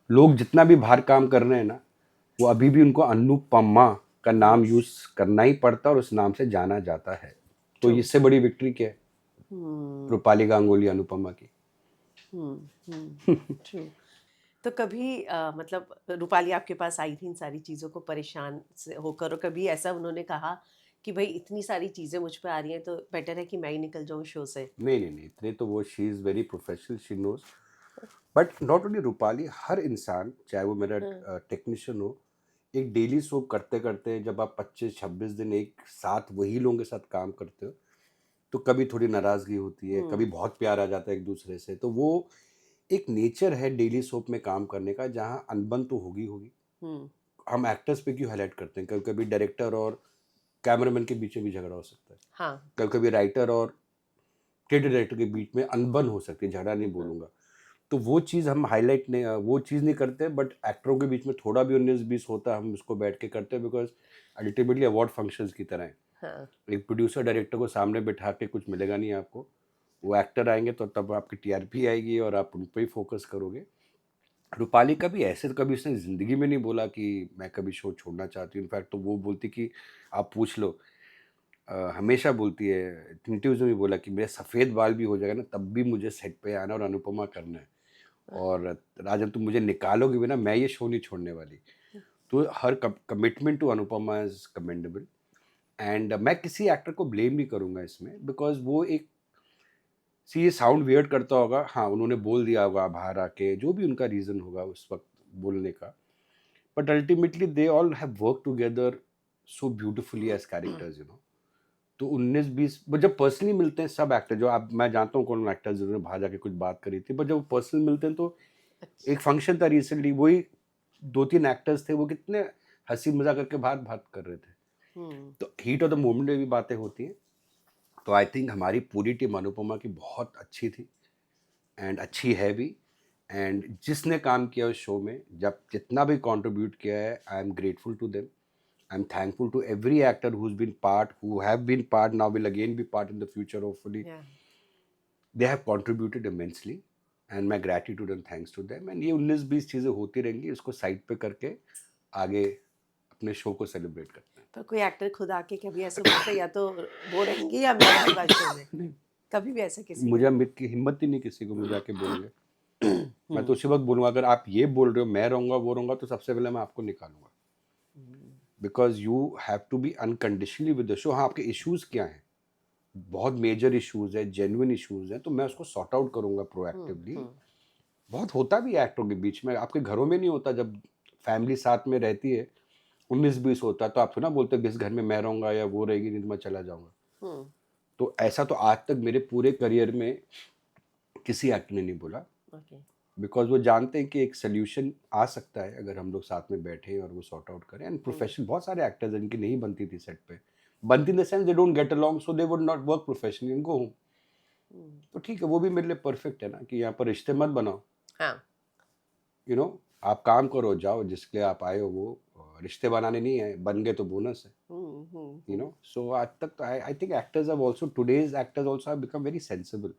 लोग जितना भी बाहर काम कर रहे हैं ना, वो अभी भी उनको अनुपमा का नाम यूज करना ही पड़ता और उस नाम से जाना जाता है. तो इससे बड़ी विक्ट्री क्या है रूपाली गांगुली अनुपमा की. ट्रू. तो कभी मतलब रूपाली आपके पास आई थी इन सारी चीज़ों को परेशान से होकर, और कभी ऐसा उन्होंने कहा कि भाई इतनी सारी चीज़ें मुझ पे आ रही हैं तो बेटर है कि मैं ही निकल जाऊँ शो से? नहीं, इतने तो वो, she is very professional, she knows. But not only Rupali, हर इंसान, चाहे वो मेरा टेक्नीशियन हो, एक डेली सोप करते करते जब आप 25-26 दिन एक साथ वही लोगों के साथ काम करते हो, तो कभी थोड़ी नाराज़गी होती है, कभी बहुत प्यार आ जाता है एक दूसरे से. तो वो एक नेचर है डेली सोप में काम करने का, जहाँ अनबन तो होगी. हम एक्टर्स पे क्यों हाईलाइट करते हैं, कभी कभी डायरेक्टर और कैमरामैन के बीच में भी झगड़ा हो सकता है. हाँ. कभी कभी राइटर और क्रिएटिव डायरेक्टर के बीच में अनबन हो सकती है, झगड़ा नहीं बोलूँगा. तो वो चीज़ हम हाईलाइट नहीं, वो चीज़ नहीं करते, बट एक्टरों के बीच में थोड़ा भी 19-20 होता है, हम उसको बैठ के करते हैं, बिकॉज अल्टीमेटली अवार्ड फंक्शंस की तरह है. हाँ, एक प्रोड्यूसर डायरेक्टर को सामने बिठा के कुछ मिलेगा नहीं आपको, वो एक्टर आएंगे तो तब आपकी टीआरपी आएगी और आप उन पे ही फोकस करोगे। रूपाली का भी ऐसे तो कभी उसने ज़िंदगी में नहीं बोला कि मैं कभी शो छोड़ना चाहती हूँ। इनफैक्ट तो वो बोलती कि आप पूछ लो, हमेशा बोलती है, इंटरव्यूज में भी बोला कि मेरे सफ़ेद बाल भी हो जाएगा ना तब भी मुझे सेट पे आना और अनुपमा करना है, और राजन तुम मुझे निकालोगे भी ना, मैं ये शो नहीं छोड़ने वाली। तो हर commitment to Anupama is commendable. And मैं किसी एक्टर को ब्लेम नहीं करूँगा इसमें, बिकॉज वो एक, सी ये साउंड वियर्ड करता होगा, हाँ उन्होंने बोल दिया होगा बाहर आके, जो भी उनका रीज़न होगा उस वक्त बोलने का, but ultimately they all have work together so beautifully as characters, you know. तो 19-20 वो जब पर्सनली मिलते हैं सब एक्टर, जो आप, मैं जानता हूँ कौन एक्टर्स जिन्होंने बाहर जाके कुछ बात करी थी, बट जब पर्सनल मिलते हैं तो अच्छा, एक फंक्शन था रिसेंटली, वही 2-3 एक्टर्स थे, वो कितने हंसी मजाक करके बात कर रहे थे। हम्म, तो हीट ऑफ द मोमेंट में भी बातें होती हैं। तो आई थिंक हमारी पूरी टीम अनुपमा की बहुत अच्छी थी एंड अच्छी है भी। एंड जिसने काम किया उस शो में, जब जितना भी कंट्रीब्यूट किया है, I am grateful to them. I am thankful to every actor who has been part, who have been part, now will again be part in the future hopefully. Yeah they have contributed immensely and my gratitude and thanks to them. And ये 19-20 चीज़ें होती रहेंगी, इसको side पे करके आगे अपने show को सेलिब्रेट करते हैं। पर कोई एक्टर खुद आके कभी ऐसे बोलते या तो वो रहेंगी या मैं रहूंगा शो में, नहीं, कभी भी ऐसा किसी मुझे ने? अमित की हिम्मत ही नहीं किसी को मुझे आके बोलेंगे। मैं तो हम्म, उसी वक्त बोलूँगा, अगर आप ये बोल रहे हो मैं रहूँगा वो रहूँगा, तो सबसे पहले मैं आपको निकालूंगा, because you have to be unconditionally with the show. हाँ, आपके इश्यूज़ क्या हैं, बहुत मेजर इश्यूज़ है, जेन्युइन इश्यूज़ हैं, तो मैं उसको सॉर्ट आउट करूँगा प्रोएक्टिवली। हम्म, बहुत होता भी है एक्टरों के बीच में, आपके घरों में नहीं होता, जब फैमिली साथ में रहती है 19-20 होता है, तो आप थोड़ा ना बोलते हो इस घर में मैं रहूँगा या वो रहेगी, नहीं तो मैं चला जाऊँगा। हम्म, तो ऐसा तो आज तक मेरे पूरे करियर में किसी एक्टर ने नहीं बोला, ओके, बिकॉज वो जानते हैं कि एक सोल्यूशन आ सकता है अगर हम लोग साथ में बैठे और वो सॉर्ट आउट करें। एंड प्रोफेशनल बहुत सारे एक्टर्स हैं जिनकी नहीं बनती थी सेट पे, बनती in the sense they don't get along, so they would not work professionally and go home. तो ठीक है, वो भी मेरे लिए परफेक्ट है ना, कि यहाँ पर रिश्ते मत बनाओ, हाँ, यू नो। आप काम करो, जाओ, जिसके लिए आप आए हो वो, रिश्ते बनाने नहीं है, बन गए तो बोनस है, यू नो। सो आज तक तो I think actors have also, today's actors also have become very sensible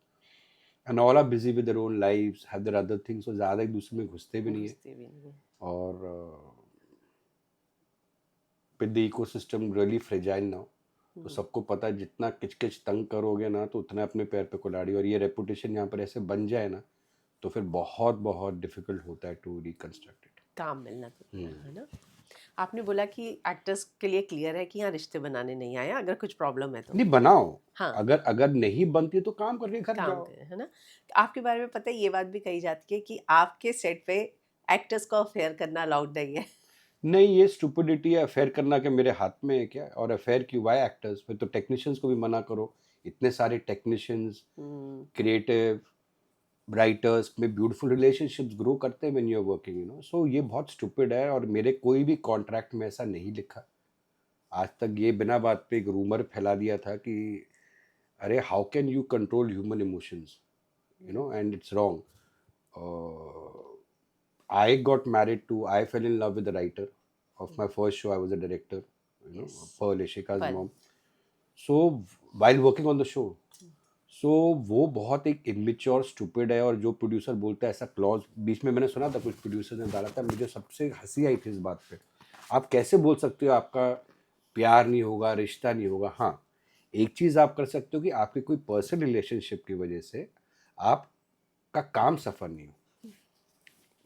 and all are busy with their own lives, have their other things, so ज़्यादा एक दूसरे में घुसते भी नहीं है। घुसते भी नहीं है। और with the ecosystem really fragile now, तो सबको पता है जितना किचकिच तंग करोगे ना तो उतना अपने पैर पे कुल्हाड़ी, और ये रेपुटेशन यहाँ पर ऐसे बन जाए ना तो फिर बहुत बहुत डिफिकल्ट होता है टू रिकंस्ट्रक्ट इट। काम मिलना तो है ना। आपने बोला कि एक्टर्स के लिए क्लियर है कि यहाँ रिश्ते बनाने नहीं आया, अगर कुछ प्रॉब्लम है तो। नहीं बनाओ, हाँ, अगर अगर नहीं बनती तो काम करके घर काम जाओ। करें, है ना। आपके बारे में पता है, ये बात भी कही जाती है कि आपके सेट पे एक्टर्स को अफेयर करना अलाउड नहीं है। नहीं, ये स्टुपिडिटी है, अफेयर करना के मेरे हाथ में है क्या? और अफेयर क्यों, वाई एक्टर्स, फिर तो टेक्नीशियंस को भी मना करो। इतने सारे टेक्नीशियंस, हम्म, क्रिएटिव राइटर्स में ब्यूटीफुल रिलेशनशिप्स ग्रो करते हैं when you are working, you know. So ये बहुत स्टूपिड है, और मेरे कोई भी कॉन्ट्रैक्ट में ऐसा नहीं लिखा आज तक। ये बिना बात पे एक रूमर फैला दिया था कि अरे how can you control human emotions, you know, and it's wrong. I got married to, I fell in love with the writer of my first show. I was a director, you know, yes, Pearl, Ishika's पल, mom. So while working on the show, सो वो बहुत एक immature stupid है, और जो producer बोलता है ऐसा क्लॉज, बीच में मैंने सुना था कुछ प्रोड्यूसर ने डाला था, मुझे सबसे हंसी आई थी इस बात पे। आप कैसे बोल सकते हो आपका प्यार नहीं होगा, रिश्ता नहीं होगा? हाँ, एक चीज़ आप कर सकते हो कि आपके कोई पर्सनल रिलेशनशिप की वजह से आपका काम सफ़र नहीं हो।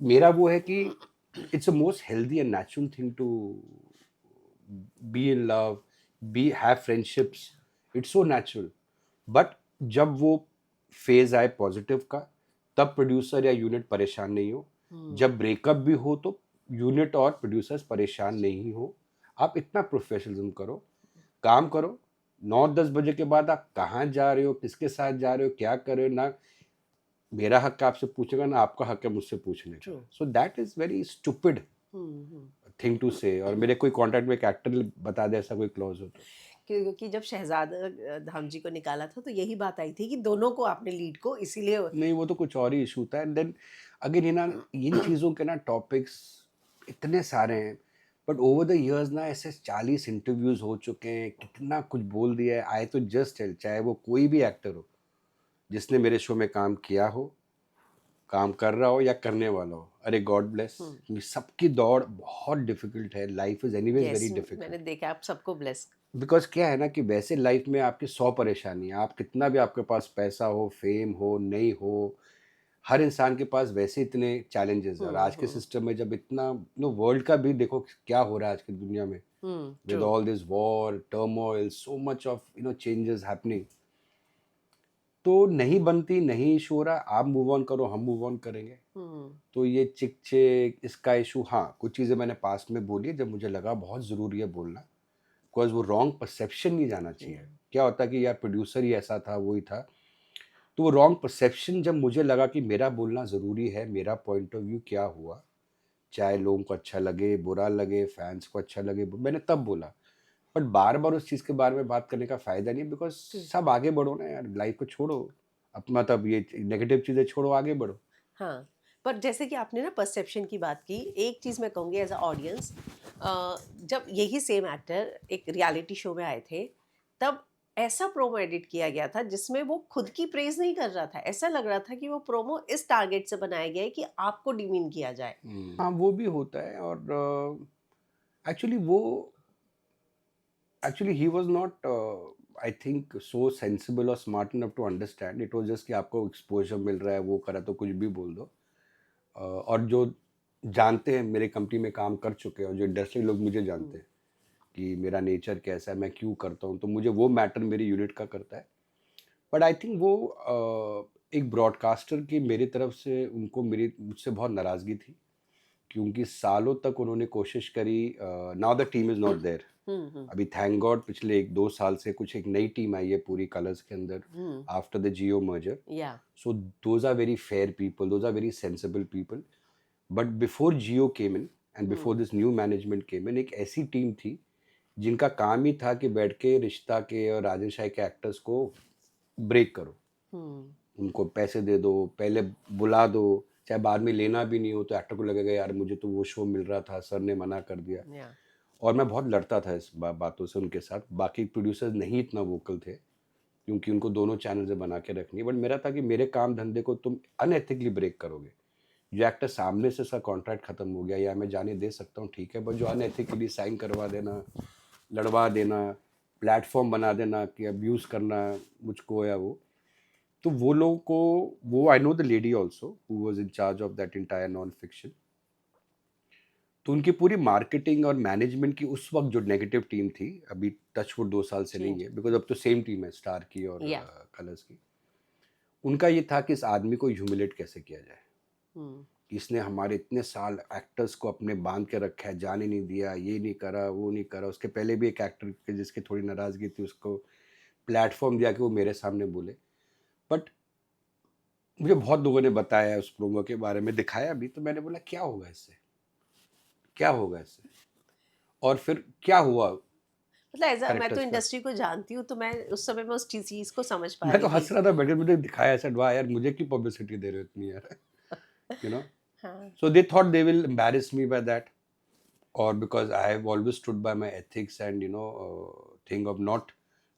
मेरा वो है कि it's a most healthy and natural thing to be in love, be have friendships, it's so natural. But जब वो फेज आए पॉजिटिव का, तब प्रोड्यूसर या यूनिट परेशान नहीं हो। जब ब्रेकअप भी हो तो यूनिट और प्रोड्यूसर्स परेशान नहीं हो। आप इतना प्रोफेशनलिज्म करो, काम करो। 9-10 बजे के बाद आप कहाँ जा रहे हो, किसके साथ जा रहे हो, क्या कर रहे हो, ना मेरा हक आपसे पूछेगा ना आपका हक है मुझसे पूछने का। True, so that is very stupid thing to say. और मेरे कोई कॉन्ट्रैक्ट में एक एक्टर बता दे ऐसा कोई क्लॉज हो तो। क्योंकि जब शहजाद धाम जी को निकाला था तो यही बात आई थी कि दोनों को आपने लीड को इसीलिए। नहीं, वो तो कुछ और ही इशू था। एंड देन अगेन ये ना, इन चीज़ों के ना टॉपिक्स इतने सारे हैं। बट ओवर द इयर्स ना ऐसे 40 इंटरव्यूज हो चुके हैं, कितना कुछ बोल दिया है। आई तो जस्ट टेल, चाहे वो कोई भी एक्टर हो जिसने मेरे शो में काम किया हो, काम कर रहा हो या करने वाला हो, अरे गॉड ब्लेस। सबकी दौड़ बहुत डिफिकल्ट है, life is anyways yes, very मैंने डिफिकल्ट। देखा, आप सबको ब्लेस। बिकॉज क्या है ना कि वैसे लाइफ में आपकी 100 परेशानी है, आप कितना भी आपके पास पैसा हो, फेम हो, नहीं हो, हर इंसान के पास वैसे इतने चैलेंजेस है। और आज के सिस्टम में जब इतना वर्ल्ड का भी देखो क्या हो रहा है आज की दुनिया में, with true. all this war, turmoil, so much of changes happening, तो नहीं बनती, नहीं इशू हो रहा, आप मूव ऑन करो, हम मूव ऑन करेंगे। तो ये चिक चिक इसका इशू, हाँ कुछ चीज़ें मैंने पास्ट में बोली है जब मुझे लगा बहुत ज़रूरी है बोलना, बिकॉज वो रॉन्ग परसेप्शन नहीं जाना चाहिए। क्या होता कि यार प्रोड्यूसर ही ऐसा था, वो ही था, तो वो रॉन्ग परसेप्शन जब मुझे लगा कि मेरा बोलना ज़रूरी है, मेरा पॉइंट ऑफ व्यू क्या हुआ, चाहे लोगों को अच्छा लगे, बुरा लगे, फैंस को अच्छा लगे, मैंने तब बोला। बट बार बार उस चीज़ के बारे में बात करने का फ़ायदा नहीं, बिकॉज सब आगे बढ़ो ना यार, लाइफ को छोड़ो, अपना तब ये नेगेटिव चीज़ें छोड़ो, आगे बढ़ो। हाँ, पर जैसे कि आपने ना परसेप्शन की बात की, एक चीज़ मैं कहूँगी एज़ अ ऑडियंस, जब यही सेम एक्टर एक रियलिटी शो में आए थे, तब ऐसा प्रोमो एडिट किया गया था जिसमें वो खुद की प्रेज़ नहीं कर रहा था। ऐसा लग रहा था कि वो प्रोमो इस टारगेट से बनाया गया है कि आपको डिमीन किया जाए। हाँ वो भी होता है। और एक्चुअली वो actually he was not I think so sensible और smart enough to understand, it was just कि आपको एक्सपोजर मिल रहा है, वो करा तो कुछ भी बोल दो। और जो जानते हैं, मेरे कंपनी में काम कर चुके हैं और जो इंडस्ट्री लोग मुझे जानते हैं कि मेरा नेचर कैसा है, मैं क्यों करता हूँ, तो मुझे वो मैटर मेरी यूनिट का करता है। बट आई थिंक वो एक ब्रॉडकास्टर की मेरी तरफ से उनको मेरी मुझसे बहुत नाराज़गी थी, क्योंकि सालों तक उन्होंने कोशिश करी। Now the team is not there. अभी थैंक गॉड पिछले 1-2 साल से कुछ एक नई टीम आई है पूरी कलर्स के अंदर, आफ्टर द जियो मर्जर। या so those are very fair people, those are very sensible people. But before Jio came in and before this new management came in, एक ऐसी टीम थी जिनका काम ही था कि बैठ के रिश्ता के और राजन शाही के एक्टर्स को ब्रेक करो, उनको पैसे दे दो, पहले बुला दो, चाहे बाद में लेना भी नहीं हो तो एक्टर को लगेगा यार मुझे तो वो शो मिल रहा था, सर ने मना कर दिया। या और मैं बहुत लड़ता था इस बातों से उनके साथ। बाकी प्रोड्यूसर्स नहीं इतना वोकल थे क्योंकि उनको दोनों चैनल से बना के रखनी है, बट मेरा था कि मेरे काम धंधे को तुम अनएथिकली ब्रेक करोगे। जो एक्टर सामने से उसका कॉन्ट्रैक्ट खत्म हो गया या मैं जाने दे सकता हूँ ठीक है, बट जो अनएथिकली साइन करवा देना, लड़वा देना, प्लेटफॉर्म बना देना कि अब्यूज़ करना मुझको या वो, तो वो लोगों को, वो I know the lady also who was in charge of that entire non fiction, तो उनकी पूरी मार्केटिंग और मैनेजमेंट की उस वक्त जो नेगेटिव टीम थी, अभी टचवुड 2 साल से नहीं चेंज। है बिकॉज अब तो सेम टीम है स्टार की और या कलर्स की। उनका ये था कि इस आदमी को ह्यूमिलेट कैसे किया जाए, इसने हमारे इतने साल एक्टर्स को अपने बांध के रखा है, जाने नहीं दिया, ये नहीं करा, वो नहीं करा। उसके पहले भी एक एक्टर के जिसकी थोड़ी नाराज़गी थी, उसको प्लेटफॉर्म दिया कि वो मेरे सामने बोले। बट मुझे बहुत लोगों ने बताया उस प्रोमो के बारे में, दिखाया भी, तो मैंने बोला क्या होगा इससे, क्या होगा इससे, और फिर क्या हुआ मतलब मैं तो कैरेक्टर्स का। इंडस्ट्री को जानती हूँ, तो मैं उस समय में उस चीज़ को समझ पा मैं रही तो थी। हंस रहा था बैठ के, मुझे दिखाया ऐसा, वाह यार मुझे क्यों पब्लिसिटी दे रहे हो इतनी यार, यू नो। हाँ। So they thought they will embarrass me by that, or because I have always stood by my ethics and thing of not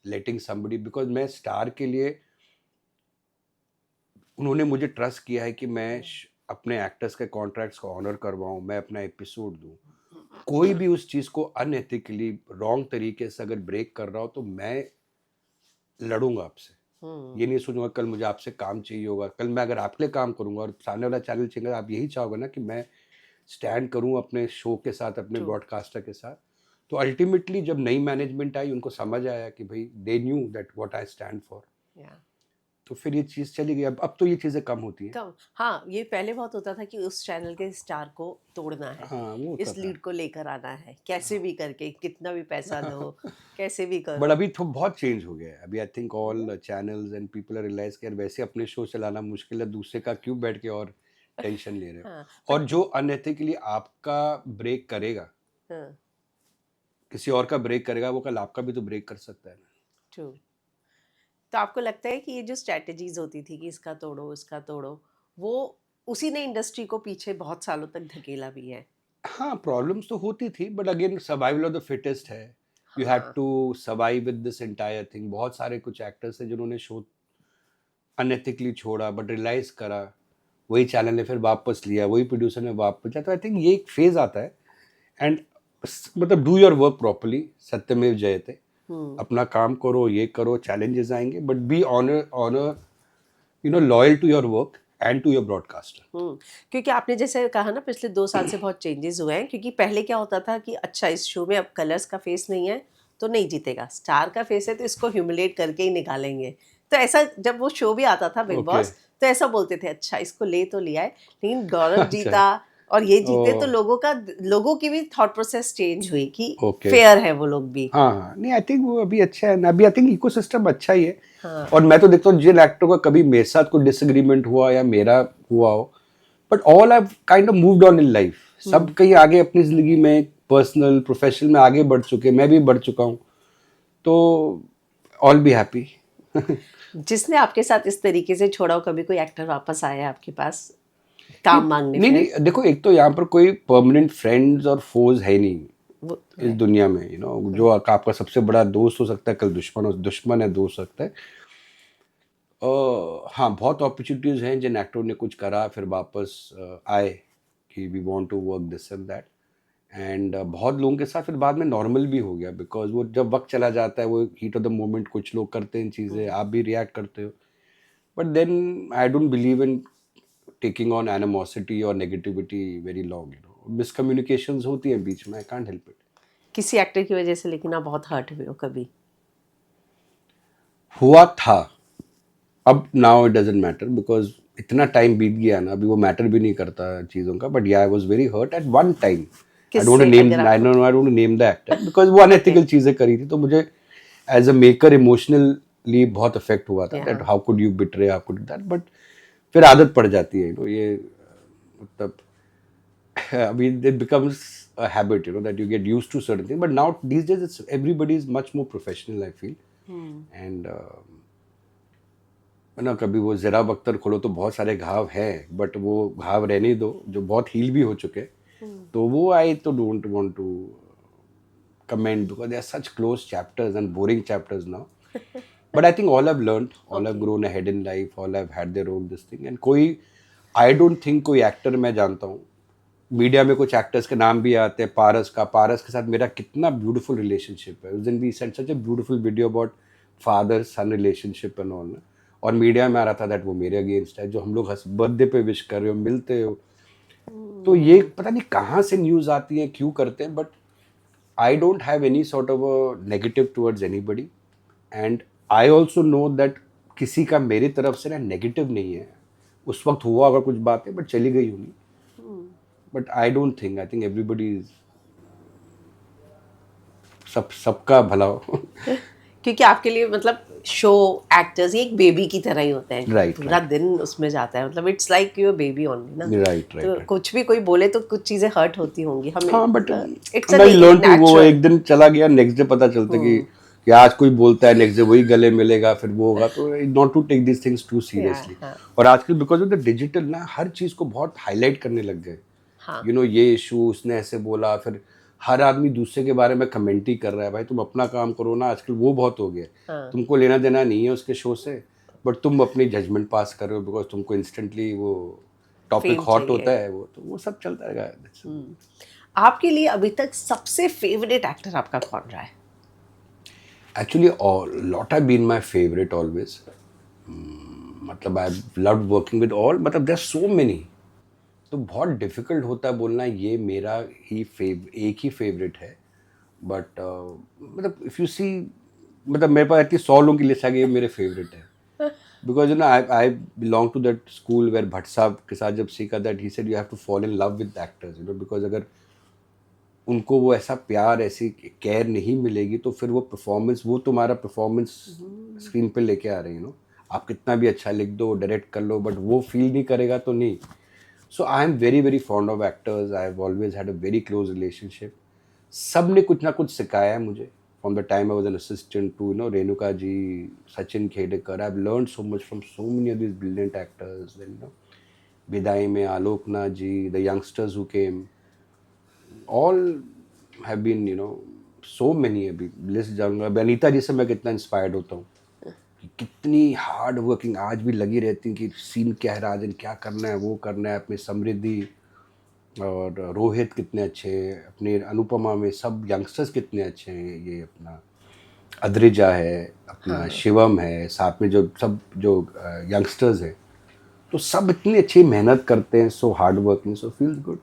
letting somebody, because मैं स्टार के लिए उन्होंने मुझे ट्रस्ट किया है कि मैं अपने एक्टर्स के कॉन्ट्रैक्ट्स को ऑनर करवाऊं, मैं अपना एपिसोड दूं। कोई भी उस चीज़ को अनएथिकली रॉन्ग तरीके से अगर ब्रेक कर रहा हो तो मैं लड़ूंगा आपसे। ये नहीं सोचूंगा कल मुझे आपसे काम चाहिए होगा, कल मैं अगर आपके लिए काम करूंगा और सामने वाला चैनल चाहिए, आप यही चाहोगे ना कि मैं स्टैंड करूं अपने शो के साथ, अपने ट्रू। ब्रॉडकास्टर के साथ। तो अल्टीमेटली जब नई मैनेजमेंट आई, उनको समझ आया कि भाई दे knew that what I stand for, या तो फिर ये चीज़ चली गई। अब तो ये चीज़ें कम होती हैं। कम। हाँ, ये पहले बहुत होता था कि उस चैनल के स्टार को तोड़ना है, हाँ वो होता इस था। लीड को लेकर आना है, कैसे भी करके, कितना भी पैसा दो, कैसे भी बट करो। अभी तो बहुत चेंज हो गया है। अभी I think all channels and people are realise कि यार वैसे अपने शो चलाना मुश्किल है, दूसरे का क्यों बैठ के और टेंशन ले रहे हाँ, हो। और बट जो अनएथिकली आपका ब्रेक करेगा, हाँ, किसी और का ब्रेक करेगा, वो कल आपका भी तो ब्रेक कर सकता है ना। ट्रू। तो आपको लगता है कि ये जो स्ट्रैटेजीज होती थी कि इसका तोड़ो, उसका तोड़ो, वो उसी ने इंडस्ट्री को पीछे बहुत सालों तक धकेला भी है? हाँ, प्रॉब्लम्स तो होती थी, but again survival of the fittest है। यू हैव हाँ। To survive with this entire thing. बहुत सारे कुछ एक्टर्स हैं जिन्होंने शो अनएथिकली छोड़ा, बट रियलाइज करा, वही चैनल ने फिर वापस लिया, वही प्रोड्यूसर ने वापस लिया। तो आई थिंक ये एक फेज आता है। एंड मतलब डू योर वर्क प्रॉपरली, सत्यमेव जयते। अपना काम करो, ये करो, चैलेंजेस आएंगे, but be honour honour loyal to your work and to your broadcaster. क्योंकि आपने जैसे कहा ना पिछले 2 साल से बहुत चेंजेस हुए हैं, क्योंकि पहले क्या होता था कि अच्छा इस शो में अब कलर्स का फेस नहीं है तो नहीं जीतेगा, स्टार का फेस है तो इसको ह्यूमिलेट करके ही निकालेंगे। तो ऐसा जब वो शो भी आता था बिग ओके। बॉस, तो ऐसा बोलते थे अच्छा इसको ले तो लिया है, लेकिन गौरव अच्छा। जीता और ये जीते तो ओ, लोगों की भी थॉट प्रोसेस चेंज हुई कि ओके। फेयर है वो लोग भी। हाँ हाँ, नहीं आई थिंक वो अभी अच्छा है ना, अभी आई थिंक इकोसिस्टम अच्छा ही है। हाँ। और मैं तो देखता हूँ जिन एक्टर का कभी मेरे साथ कोई डिसएग्रीमेंट हुआ या मेरा हुआ हो, but all have kind of moved on in life. सब कहीं आगे अपनी जिंदगी में, पर्सनल प्रोफेशनल में आगे बढ़ चुके, मैं भी बढ़ चुका हूँ, तो ऑल बी हैप्पी। जिसने आपके साथ इस तरीके से छोड़ा हो, कभी कोई एक्टर वापस आया है आपके पास नहीं काम मांगने नहीं फिर? नहीं, देखो एक तो यहाँ पर कोई परमानेंट फ्रेंड्स और फोज है नहीं वो तो इस है। दुनिया में। जो आपका सबसे बड़ा दोस्त हो सकता है, कल दुश्मन हो, दुश्मन है दोस्त हो सकता है। हाँ, बहुत अपॉर्चुनिटीज हैं जिन एक्टरों ने कुछ करा फिर वापस आए कि we want to work this and that. And बहुत लोगों के साथ फिर बाद में नॉर्मल भी हो गया, बिकॉज वो जब वक्त चला जाता है, वो हीट ऑफ द मोमेंट कुछ लोग करते हैं चीज़ें, आप भी रिएक्ट करते हो, but then I don't believe in taking on animosity और नेगेटिविटी वेरी लॉन्ग। मिसकम्युनिकेशंस होती हैं बीच में, आई कांट हेल्प इट। किसी एक्टर की वजह से लेकिन आप बहुत हर्ट हुए हो कभी? हुआ था, अब now it doesn't matter because इतना टाइम बीत गया ना, अभी वो मैटर भी नहीं करता चीज़ों का। बट या I was very hurt at one time. किससे अगर आप? I don't name the actor because वो ओके। अनएथिकल चीज़ें करी थी, तो मुझे एज अ मेकर इमोशनली बहुत इफेक्ट हुआ था दैट यहाँ। How could you betray, how could that. But फिर आदत पड़ जाती है, ये मतलब I mean, it becomes a habit, that you get used to certain things. But now these days, everybody is much more professional, I feel. And ना कभी वो ज़राब अख्तर खोलो तो बहुत सारे घाव हैं, बट वो घाव रहने दो जो बहुत हील भी हो चुके हैं। तो वो आई तो don't want to comment because they are such close chapters and boring chapters now. But I think all have learned, all have okay. grown ahead in life, all have had their own this thing. And कोई I don't think कोई actor मैं जानता हूँ, media में कुछ actors के नाम भी आते हैं, पारस के साथ मेरा कितना ब्यूटीफुल रिलेशनशिप है। उस दिन भी send such a beautiful video about father sun relationship and all. और मीडिया में आ रहा था दैट वो मेरे अगेंस्ट है, जो हम लोग बर्थडे पे विश कर रहे हो, मिलते हो। तो ये पता नहीं कहाँ से न्यूज़ आती है, क्यों करते हैं, but I don't have any sort of a negative towards anybody. And I also know that किसी का मेरी तरफ से ना नेगेटिव नहीं है। उस वक्त हुआ अगर कुछ बातें, बट चली गई होंगी। But I don't think, I think everybody is, सबका भला हो। क्योंकि आपके लिए मतलब शो एक्टर्स ये एक बेबी की तरह ही होते हैं, राइट पूरा राइट दिन उसमें जाता है, मतलब it's like your baby only ना। राइट तो राइट। कुछ भी कोई बोले तो कुछ चीज़ें हर्ट होती होंगी हमें, हाँ बट इट्स अ मैं लर्न टू, वो नेचुरल। एक दिन चला गया, नेक्स्ट डे पता चलता कि आज कोई बोलता है, नेक्स्ट डे वही गले मिलेगा, फिर वो होगा। तो not to take this things too seriously. हाँ। और आजकल बिकॉज ऑफ द डिजिटल ना, हर चीज़ को बहुत हाईलाइट करने लग गए। हाँ। ये इशू उसने ऐसे बोला, फिर हर आदमी दूसरे के बारे में कमेंट ही कर रहा है। भाई तुम अपना काम करो ना, आजकल वो बहुत हो गया है। हाँ। तुमको लेना देना नहीं है उसके शो से, बट तुम अपनी जजमेंट पास कर रहे हो बिकॉज तुमको इंस्टेंटली वो टॉपिक फेम हॉट होता चाहिए। है, वो सब चलता रहेगा। आपके लिए अभी तक सबसे फेवरेट एक्टर आपका कौन रहा है? Actually lot have been my favourite always. मतलब I love working with all, मतलब देयर सो मेनी, तो बहुत डिफिकल्ट होता है बोलना ये मेरा ही एक ही फेवरेट है। बट मतलब इफ़ यू सी, मतलब मेरे पास इतनी 100 लोगों की लिस्ट आ गई, ये मेरे फेवरेट है। Because I belong to that school where Bhatt साहब के साथ जब सीखा that he said you have to fall in love with actors, because अगर उनको वो ऐसा प्यार, ऐसी केयर नहीं मिलेगी, तो फिर वो परफॉर्मेंस, वो तुम्हारा परफॉर्मेंस स्क्रीन पे लेके आ रहे हैं। आप कितना भी अच्छा लिख दो, डायरेक्ट कर लो, बट वो फील नहीं करेगा तो नहीं। So I am very very fond of actors, I have always had a very close relationship. सब ने कुछ ना कुछ सिखाया है मुझे, from the time I was an assistant to Renuka ji, Sachin Khedekar. I have learn so much from so many of this brilliant actors. विदाई में Aloknath ji, the youngsters who came, all have been so many, अभी लिस्ट जाऊंगा। अभी अनीता जी से मैं कितना इंस्पायर्ड होता हूँ कि कितनी हार्ड वर्किंग आज भी लगी रहती है कि सीन क्या है, राजन क्या करना है, वो करना है। अपनी समृद्धि और रोहित कितने अच्छे हैं, अपने अनुपमा में सब यंगस्टर्स कितने अच्छे हैं। ये अपना अद्रिजा है, अपना शिवम है, साथ में जो सब जो यंगस्टर्स हैं, तो सब इतनी अच्छी मेहनत करते हैं, सो हार्ड वर्किंग, सो फील्स गुड।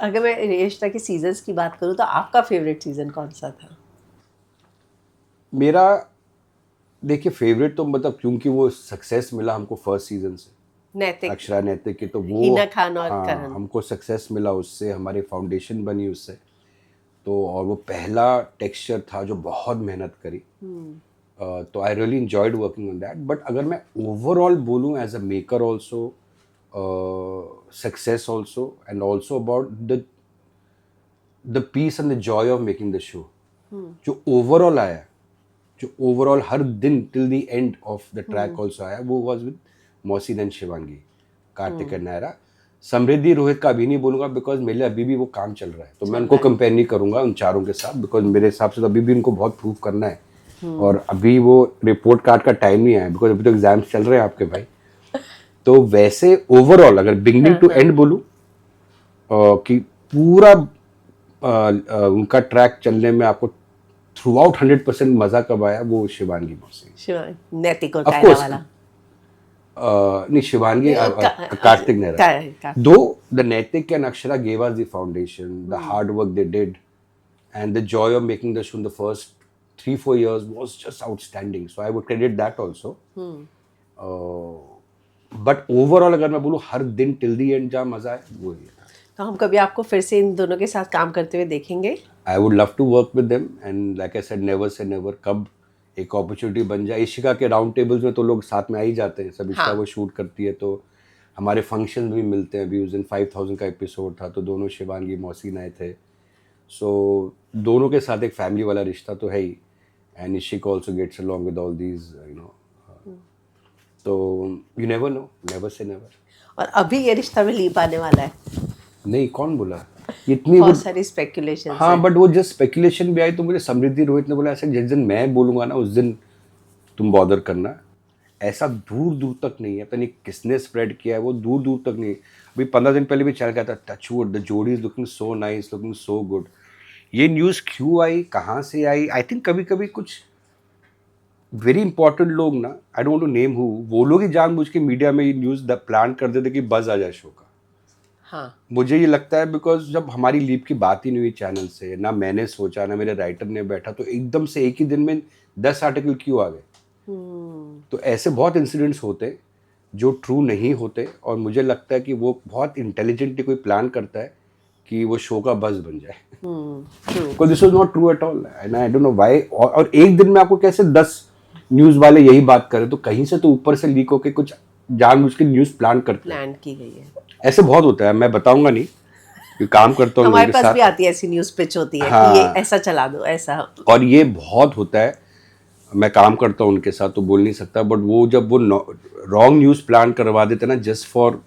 अगर मैं रेशता के सीजन्स की बात करूँ तो आपका फेवरेट सीजन कौन सा था? मेरा देखिए फेवरेट तो मतलब क्योंकि वो सक्सेस मिला हमको फर्स्ट सीजन से, नैतिक, अक्षरा नैतिक की, तो वो हिना खान और हाँ करण। हमको सक्सेस मिला उससे, हमारी फाउंडेशन बनी उससे। तो और वो पहला टेक्सचर था जो बहुत मेहनत करी। तो I really enjoyed working on that. But अगर मैं ओवरऑल बोलूँ as a maker also, success also, and also about the peace and the joy of making the show, जो ओवरऑल आया, जो ओवरऑल हर दिन till the end of the track also आया, वो वॉज विद मौसी देन शिवांगी, कार्तिक एंड नायरा। समृद्धि रोहित का अभी नहीं बोलूंगा बिकॉज मेरे लिए अभी भी वो काम चल रहा है, तो मैं उनको कंपेयर नहीं करूंगा उन चारों के साथ, बिकॉज मेरे हिसाब से तो अभी भी उनको बहुत प्रूव करना है। और अभी वो रिपोर्ट कार्ड का टाइम नहीं आया, बिकॉज अभी तो एग्जाम्स चल रहे हैं आपके भाई। तो वैसे ओवरऑल अगर बिगनिंग टू एंड बोलूं कि पूरा उनका ट्रैक चलने में आपको थ्रू आउट 100% मजा कब आया, वो शिवांगी मौसी। नैतिक और ऑफ कायरा कोर्स वाला। नहीं, शिवांगी कार्तिक नेहरा, दो द नैतिक and Akshara gave us the foundation, the hard work they did, and the joy of making the show in the first 3-4 years was just outstanding, so I would credit that also. But overall अगर मैं बोलूँ हर दिन till the and जहाँ मजा है वो ये था। तो हम कभी आपको फिर से इन दोनों के साथ काम करते हुए देखेंगे? I would love to work with them, and like I said never say never, कब एक अपॉर्चुनिटी बन जाए। इशिका के राउंड टेबल्स में तो लोग साथ में आ ही जाते हैं सब, इशिका वो शूट करती है तो हमारे फंक्शन भी मिलते हैं। अभी उस दिन 5000 का एपिसोड था तो दोनों शिवांगी मौसी आए थे, सो दोनों के साथ एक फैमिली वाला रिश्ता तो है ही। And Ishika also gets along with all these तो you never know, never say never. और अभी ये रिश्ता में लीप आने वाला है? नहीं, कौन बोला इतनी वो, बहुत सारी स्पेकुलेशन हाँ बट वो जस्ट स्पेकुलेशन भी आई तो मुझे समृद्धि रोहित ने बोला ऐसे जिस दिन मैं बोलूंगा ना उस दिन तुम बॉदर करना। ऐसा दूर दूर तक नहीं है, पता नहीं किसने स्प्रेड किया है, वो दूर दूर तक नहीं। अभी 15 दिन पहले भी चल गया था टचवुड, द जोड़ी is looking so nice, looking so good. ये न्यूज़ क्यों आई, कहाँ से आई, आई थिंक कभी कभी कुछ वेरी इंपॉर्टेंट लोग ना, I don't to name who, वो लोग ही जानबूझ के मीडिया में ये न्यूज़ प्लान कर देते कि बज आ जाए शो का। हाँ, मुझे ये लगता है बिकॉज जब हमारी लीप की बात ही नहीं हुई चैनल से, ना मैंने सोचा ना मेरे राइटर ने बैठा, तो एकदम से एक ही दिन में 10 आर्टिकल क्यों आ गए। तो ऐसे बहुत इंसिडेंट्स होते जो ट्रू नहीं होते, और मुझे लगता है कि वो बहुत इंटेलिजेंटली कोई प्लान करता है कि वो शो का बज बन जाए। Because this was not true at all, and I don't know why. और एक दिन में आपको कैसे 10 न्यूज़ वाले यही बात करें, तो कहीं से तो ऊपर से लीक होके कुछ जानबूझ के न्यूज़ प्लान करते हैं। प्लान की गई है। ऐसे बहुत होता है, मैं बताऊंगा नहीं कि काम करता हूँ लोगों हमारे के पास साथ। भी आती है ऐसी न्यूज़ पिच होती है कि ये हाँ, ऐसा चला दो, ऐसा। और ये बहुत होता है, मैं काम करता हूँ उनके साथ तो बोल नहीं सकता, बट वो जब वो रॉन्ग न्यूज़ प्लान करवा देते ना जस्ट फॉर,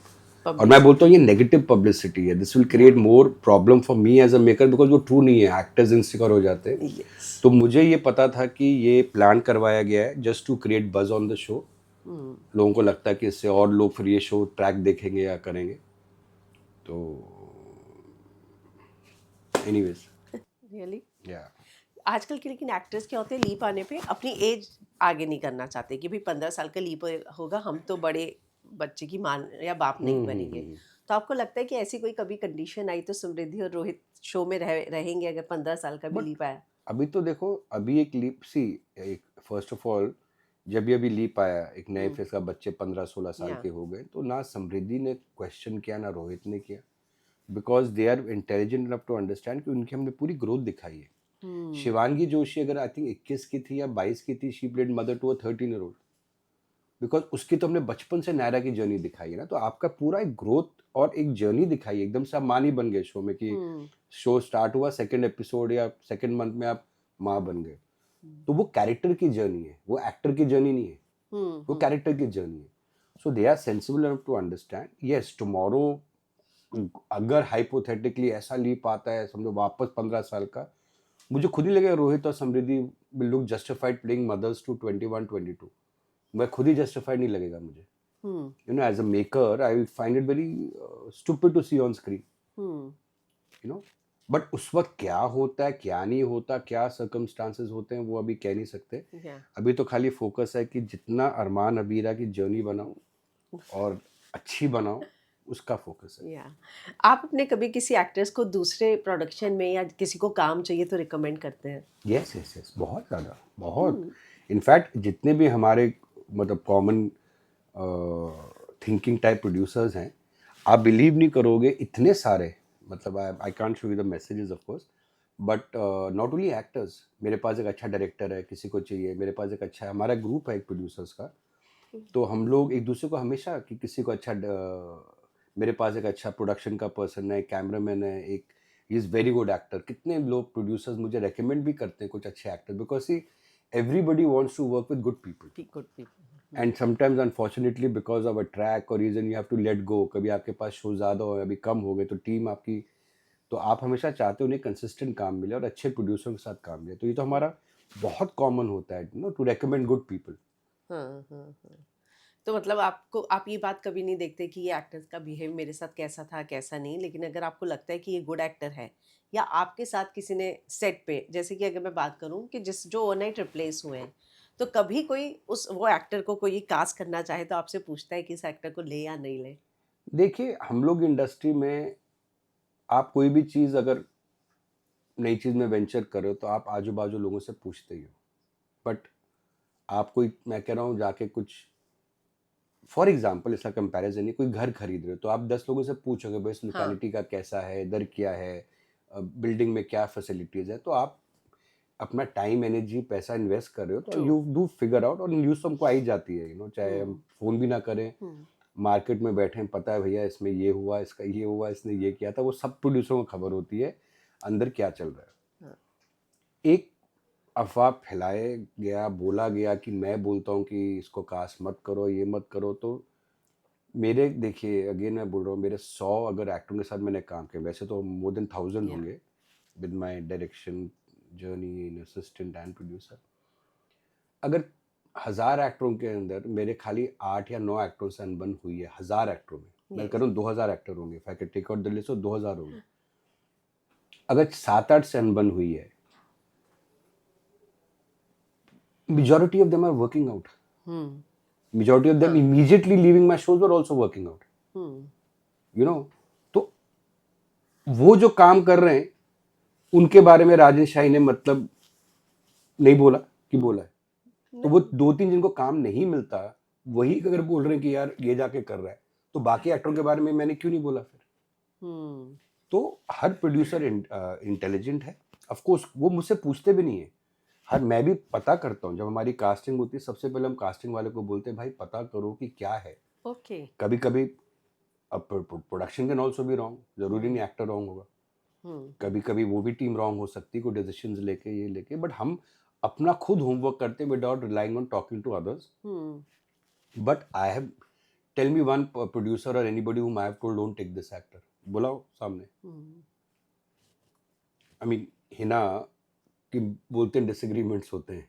और मैं बोलता हूँ ये नेगेटिव पब्लिसिटी है, this will create more problem for me as a maker, because वो ट्रू नहीं है, एक्टर्स इनसिक्योर हो जाते हैं। Yes. तो मुझे ये पता था कि ये प्लान करवाया गया है जस्ट टू क्रिएट बज ऑन द शो। लोगों को लगता है कि इससे और लोग फिर ये शो ट्रैक देखेंगे या करेंगे। तो एनीवेज, Really? या आजकल के लेकिन एक्टर्स क्या होते हैं, लीप आने पे अपनी एज आगे नहीं करना चाहते कि भाई 15 साल का लीप होगा, हम तो बड़े बच्चे की माँ या बाप नहीं बनेंगे। तो आपको लगता है कि ऐसी कोई कभी कंडीशन आई तो समृद्धि और रोहित शो में रहेंगे अगर 15 साल का भी बट लीप आया? अभी तो देखो, अभी एक लीप सी, एक फर्स्ट ऑफ ऑल जब ये अभी लीप आया एक नए फेस का, बच्चे 15-16 साल Yeah. के हो गए, तो ना समृद्धि ने क्वेश्चन किया ना रोहित ने किया, because they are intelligent enough to understand कि उनकी हमने पूरी ग्रोथ दिखाई है। शिवांगी जोशी अगर आई थिंक 21 की थी या 22 की थी, she played mother to a 13-year-old, because उसकी तो हमने बचपन से नायरा की जर्नी दिखाई है ना, तो आपका पूरा एक ग्रोथ और एक जर्नी दिखाई है। एकदम से आप माँ नहीं बन गए शो में कि शो स्टार्ट हुआ सेकंड एपिसोड या सेकंड मंथ में आप माँ बन गए। तो वो कैरेक्टर की जर्नी है, वो एक्टर की जर्नी नहीं है, वो कैरेक्टर की जर्नी है। So they are sensible enough to understand, yes tomorrow अगर हाइपोथेटिकली ऐसा लीप आता है समझो वापस 15 साल का, मुझे खुद ही लगेगा रोहित और Samriddhi will look justified playing mothers to 21-22। मैं खुद ही जस्टिफाइड नहीं लगेगा मुझे, hmm you know, as a maker I will find it very stupid to see on screen, hmm you know. But उस वक्त क्या होता है क्या नहीं होता, क्या सर्कमस्टांसेस होते हैं, वो अभी कह नहीं सकते। या अभी तो खाली फोकस है कि जितना अरमान अबीरा की जर्नी बनाऊं और अच्छी बनाऊं, उसका फोकस है। या आप अपने कभी किसी एक्टर्स को दूसरे प्रोडक्शन में या किसी को काम चाहिए तो रिकमेंड करते हैं? यस यस यस, बहुत ज़्यादा, बहुत। हम्म इनफैक्ट जितने भी हमारे मतलब कॉमन थिंकिंग टाइप प्रोड्यूसर्स हैं, आप बिलीव नहीं करोगे इतने सारे, मतलब I can't show you the messages of course, but not only actors, मेरे पास एक अच्छा डायरेक्टर है, किसी को चाहिए, मेरे पास एक अच्छा, हमारा ग्रुप है एक प्रोड्यूसर्स का, तो हम लोग एक दूसरे को हमेशा कि किसी को अच्छा मेरे पास एक अच्छा प्रोडक्शन का पर्सन है, कैमरामैन है, एक he is very good actor, कितने लोग प्रोड्यूसर्स मुझे रेकमेंड भी करते हैं कुछ अच्छे actor, because see everybody wants to work with good people, good people. And sometimes unfortunately because of a track और reason you have to let go, कभी आपके पास शो ज़्यादा हो, अभी कम हो गए, तो टीम आपकी, तो आप हमेशा चाहते हो उन्हें कंसिस्टेंट काम मिले और अच्छे प्रोड्यूसर के साथ काम मिले, तो ये तो हमारा बहुत कॉमन होता है, you know, to recommend good people. हाँ हाँ हाँ। तो मतलब आपको, आप ये बात कभी नहीं देखते कि ये एक्टर का बिहेव मेरे साथ कैसा था कैसा नहीं, लेकिन अगर आपको लगता है कि ये गुड एक्टर है, या आपके साथ किसी ने सेट पे, जैसे कि अगर मैं बात करूं कि जिस जो ओवरनाइट रिप्लेस हुए हैं, तो कभी कोई उस वो एक्टर को कोई कास्ट करना चाहे तो आपसे पूछता है कि इस एक्टर को ले या नहीं ले? देखिए हम लोग इंडस्ट्री में, आप कोई भी चीज़ अगर नई चीज़ में वेंचर कर रहे हो तो आप आजू बाजू लोगों से पूछते ही हो, बट आप कोई, मैं कह रहा हूँ जाके कुछ, फॉर एग्जाम्पल इसका कंपैरिजन नहीं, कोई घर खरीद रहे हो तो आप 10 लोगों से पूछोगे भाई इस हाँ। लोकेलिटी का कैसा है, इधर क्या है, बिल्डिंग में क्या फैसिलिटीज़ है, तो आप अपना टाइम एनर्जी पैसा इन्वेस्ट कर रहे हो तो true. You do figure out, और न्यूज़ तो हमको आ ही जाती है, यू नो, चाहे हम हम्म फ़ोन भी ना करें, हम्म मार्केट में बैठे हैं, पता है भैया इसमें ये हुआ, इसका ये हुआ, इसने ये किया था, वो सब प्रोड्यूसरों को खबर होती है अंदर क्या चल रहा है। हाँ। एक अफवाह फैलाए गया, बोला गया कि मैं बोलता हूँ कि इसको कास्ट मत करो, ये मत करो, तो मेरे, देखिए अगेन मैं बोल रहा हूँ, मेरे 100 अगर एक्टरों के साथ मैंने काम किया, वैसे तो मोर देन 1000 या होंगे with my direction journey in assistant and producer, अगर 1000 एक्टरों के अंदर मेरे खाली 8 या 9 एक्टरों से अनबन हुई है, 1000 एक्टरों में, मैं यस। कह रहा हूँ 2000 एक्टर होंगे, if I can take out the list, तो 2000 होंगे, अगर 7-8 से अनबन हुई है, majority of them are working out, hmm majority of them हाँ। immediately leaving my shows were also working out, hmm you know, तो वो जो काम कर रहे हैं उनके बारे में राजन शाही ने मतलब नहीं बोला कि बोला है, तो वो नहीं। 2-3 जिनको काम नहीं मिलता, वही अगर बोल रहे हैं कि यार ये जाके कर रहा है, तो बाकी एक्टरों के बारे में मैंने क्यों नहीं बोला फिर? हम्म तो हर प्रोड्यूसर इंटेलिजेंट है, ऑफ कोर्स वो मुझसे पूछते भी नहीं है, हर मैं भी पता करता हूँ, जब हमारी कास्टिंग होती है सबसे पहले हम कास्टिंग वाले को बोलते हैं भाई पता करो कि क्या है, ओके। कभी कभी अब प्रोडक्शन कैन ऑल्सो भी रॉन्ग, जरूरी नहीं हम्म एक्टर रॉन्ग होगा, हम्म कभी कभी वो भी टीम रॉन्ग हो सकती है, कोई डिसीजंस लेके ये लेके, बट हम अपना खुद होमवर्क करते हैं without relying on talking to others, hmm but I have, tell me one producer और anybody whom I have told don't take this actor, बुलाओ सामने, हम्म आई मीन हिना कि बोलते हैं डिसएग्रीमेंट्स होते हैं,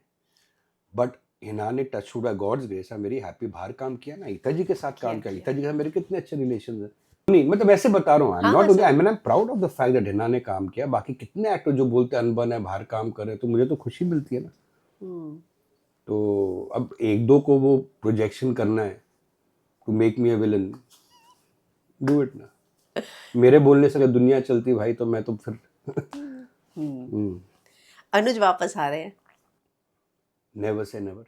बट हिना ने touch would by God's grace मेरी हैप्पी बाहर काम किया ना, ईता जी के साथ किया काम किया, किया। ईता जी के साथ मेरे कितने अच्छे रिलेशन है, नहीं मतलब ऐसे बता रहा हूँ, आई एम हाँ हाँ नॉट, आई समझ। Am proud of the fact that Hina ने काम किया, बाकी कितने एक्टर जो बोलते हैं अनबन है बाहर काम कर रहे हैं, तो मुझे तो खुशी मिलती है ना, हम्म तो अब एक दो को वो प्रोजेक्शन करना है to make me a villain, do it ना, मेरे बोलने से अगर दुनिया चलती भाई तो मैं तो फिर हम्म अनुज वापस आ रहे हैं? नेवर से नेवर,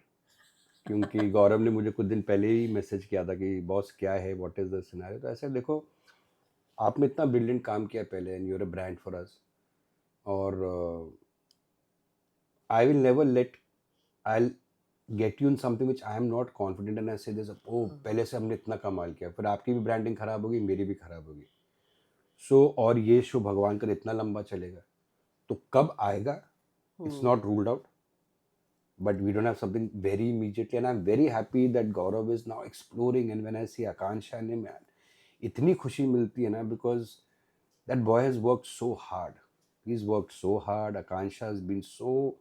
क्योंकि गौरव ने मुझे कुछ दिन पहले ही मैसेज किया था कि बॉस क्या है, व्हाट इज द सिनेरियो, तो ऐसे देखो आपने इतना ब्रिलियंट काम किया पहले and your a brand for us, और I will never let, I get you in something which I am not confident and I say this, ओ पहले से हमने इतना कमाल किया, फिर आपकी भी ब्रांडिंग खराब होगी, मेरी भी खराब होगी, सो और ये शो भगवान कर इतना लंबा चलेगा, तो कब आएगा it's hmm not ruled out, but we don't have something very immediately, and I'm very happy that Gaurav is now exploring, and when I see Akansha and him, man, इतनी खुशी मिलती है ना, because that boy has worked so hard, he is worked so hard, Akanksha has been so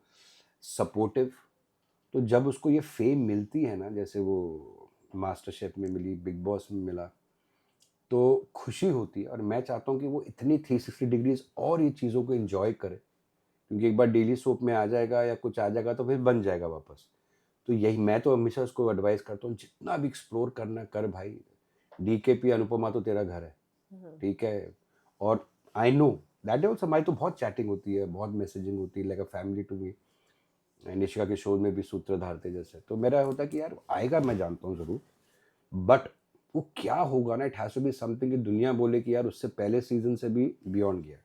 supportive. तो जब उसको ये fame मिलती है ना, जैसे वो मास्टर शेफ में मिली, बिग बॉस में मिला, तो खुशी होती है। और मैं चाहता हूँ कि वो इतनी 360 डिग्रीज और ये चीज़ों को एंजॉय करे, क्योंकि एक बार डेली सोप में आ जाएगा या कुछ आ जाएगा तो फिर बन जाएगा वापस। तो यही मैं तो हमेशा उसको एडवाइस करता हूँ, जितना भी एक्सप्लोर करना कर भाई। डीकेपी अनुपमा तो तेरा घर है, ठीक है। और आई नो दैट ऑल्सो, हमारी तो बहुत चैटिंग होती है, बहुत मैसेजिंग होती है, like a family to me. Nishika के शो में भी सूत्रधार थे जैसे, तो मेरा होता है कि यार आएगा, मैं जानता हूँ ज़रूर, बट वो क्या होगा ना, it has to be something कि दुनिया बोले कि यार उससे पहले सीजन से भी बियॉन्ड गया।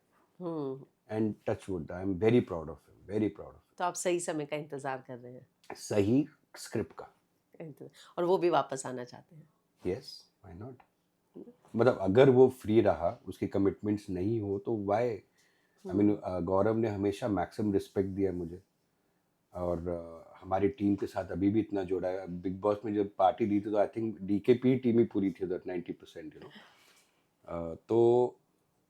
And touch wood, I am very proud of him, very proud of. तो आप सही समय का इंतजार कर रहे हैं। सही स्क्रिप्ट का। और वो भी वापस आना चाहते हैं। Yes, why not. मतलब अगर वो फ्री रहा, उसके कमिटमेंट्स नहीं हो तो वाई। आई मीन गौरव ने हमेशा मैक्सिमम रिस्पेक्ट दिया मुझे, और हमारी टीम के साथ अभी भी इतना जोड़ा है। बिग बॉस में जब पार्टी दी थी तो आई थिंक डीकेपी टीम ही पूरी थी उधर, 90%, यू नो। तो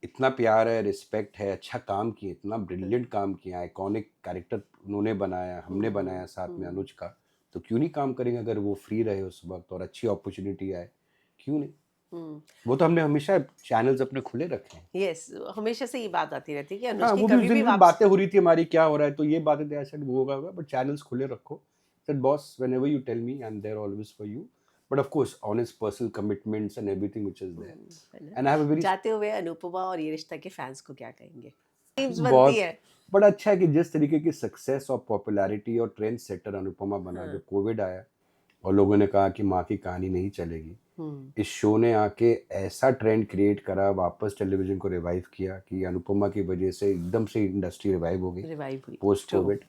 इतना प्यार है, रिस्पेक्ट है, अच्छा काम किए, इतना ब्रिलियंट काम किया, आइकॉनिक कैरेक्टर उन्होंने बनाया, हमने बनाया साथ में अनुज का। तो क्यों नहीं काम करेंगे अगर वो फ्री रहे उस वक्त और अच्छी अपॉर्चुनिटी आए, क्यों नहीं। वो तो हमने हमेशा चैनल्स अपने खुले रखे हैं। यस, हमेशा से ये बात आती रहती है कि अनुज हाँ, की वो भी कभी उस भी दिन वापस। बातें हो रही थी हमारी, क्या हो रहा है, तो ये बातें थे, शायद वो होगा, बट चैनल्स खुले रखो। Said boss, whenever you tell me, I am there always for you, but of course on his personal commitments and everything which is there. And I have a very जाते हुए अनुपमा और ये रिश्ता के fans को क्या कहेंगे? टीम्स बनती बहुत है। बड़ा अच्छा है कि जिस तरीके की सक्सेस और पॉपुलैरिटी और ट्रेंड सेटर अनुपमा बना, जो कोविड आया और लोगों ने कहा कि माँ की कहानी नहीं चलेगी, इस शो ने आके ऐसा ट्रेंड क्रिएट करा, वापस टेलीविजन को रिवाइव किया कि अनुपमा की वजह से एकदम से इंडस्ट्री रिवाइव हो गई रिवाइव हुई पोस्ट कोविड।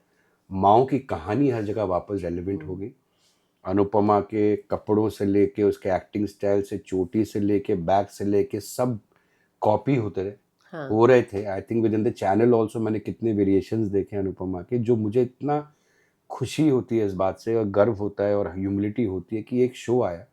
माओ की कहानी हर जगह वापस रेलिवेंट हो गई। अनुपमा के कपड़ों से लेके, उसके एक्टिंग स्टाइल से, चोटी से लेके, बैग से लेके, सब कॉपी होते रहे, हो रहे थे। I think with in the channel also मैंने कितने वेरिएशंस देखे अनुपमा के, जो मुझे इतना खुशी होती है इस बात से, और गर्व होता है और ह्यूमिलिटी होती है कि एक शो आया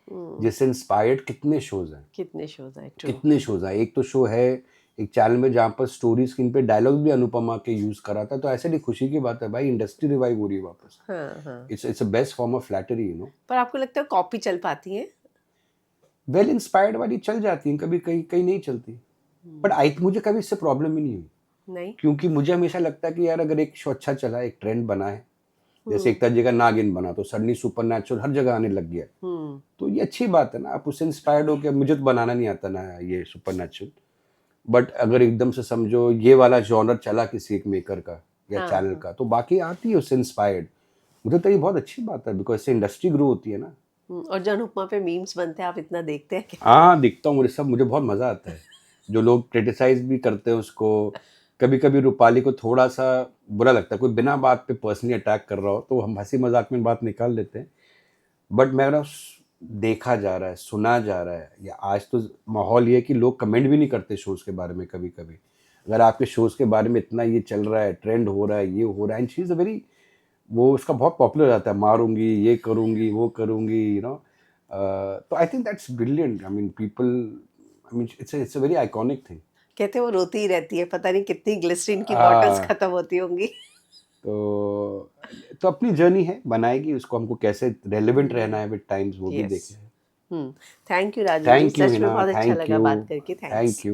जिससे इंस्पायर्ड कितने शोज हैं, कितने शोज हैं। कितने शोज हैं। एक तो शो है एक चैनल में जहाँ पर स्टोरी स्क्रीन पे डायलॉग भी अनुपमा के यूज करा था, तो ऐसे नहीं, खुशी की बात है भाई, इंडस्ट्री रिवाइव हो रही है वापस। It's a best form of flattery, you know. पर आपको लगता है कॉपी चल पाती है? वेल इंस्पायर्ड वाली चल जाती हैं, कभी कहीं कहीं नहीं चलती, बट मुझे कभी इससे प्रॉब्लम ही नहीं हुई। नहीं, क्योंकि मुझे हमेशा लगता है कि यार अगर एक शो अच्छा चला, एक ट्रेंड बना है, जैसे एक जगह नागिन बना तो सडनली सुपरनैचुरल हर जगह आने लग गया, तो ये अच्छी बात है ना। आप उससे इंस्पायर्ड हो के, मुझे तो बनाना नहीं आता ना ये सुपरनैचुरल, बट अगर एकदम से समझो ये वाला जॉनर चला किसी एक मेकर का या चैनल का, तो बाकी आती है उससे इंस्पायर्ड। मुझे तो ये बहुत अच्छी बात है, बिकॉज इससे इंडस्ट्री ग्रो होती है ना। और जो अनुपमा पे मीम्स बनते हैं, आप इतना देखते हैं क्या? हाँ, दिखता हूँ, मुझे बहुत मजा आता है। जो लोग क्रिटिसाइज भी करते हैं उसको, कभी कभी रूपाली को थोड़ा सा बुरा लगता है, कोई बिना बात पे पर्सनली अटैक कर रहा हो तो हम हंसी मजाक में बात निकाल लेते हैं, बट मेरा देखा जा रहा है, सुना जा रहा है, या आज तो माहौल ये है कि लोग कमेंट भी नहीं करते शोज़ के बारे में। कभी कभी अगर आपके शोज़ के बारे में इतना ये चल रहा है, ट्रेंड हो रहा है, ये हो रहा है, and she is a very, वो उसका बहुत पॉपुलर रहता है, मारूंगी, ये करूंगी, वो करूंगी, यू नो। तो I think that's brilliant. I mean people, I mean it's a very iconic thing. कहते हैं वो रोती ही रहती है, पता नहीं कितनी ग्लिसरीन की बॉटल्स खत्म होती होंगी। तो अपनी जर्नी है, बनाएगी उसको, हमको कैसे रेलेवेंट रहना है विद टाइम्स, वो भी यस। देखना है। Thank you Rajan ji, thank you such में हिना, बहुत अच्छा थैंक लगा यू, बात करके। थैंक्स। Thank you.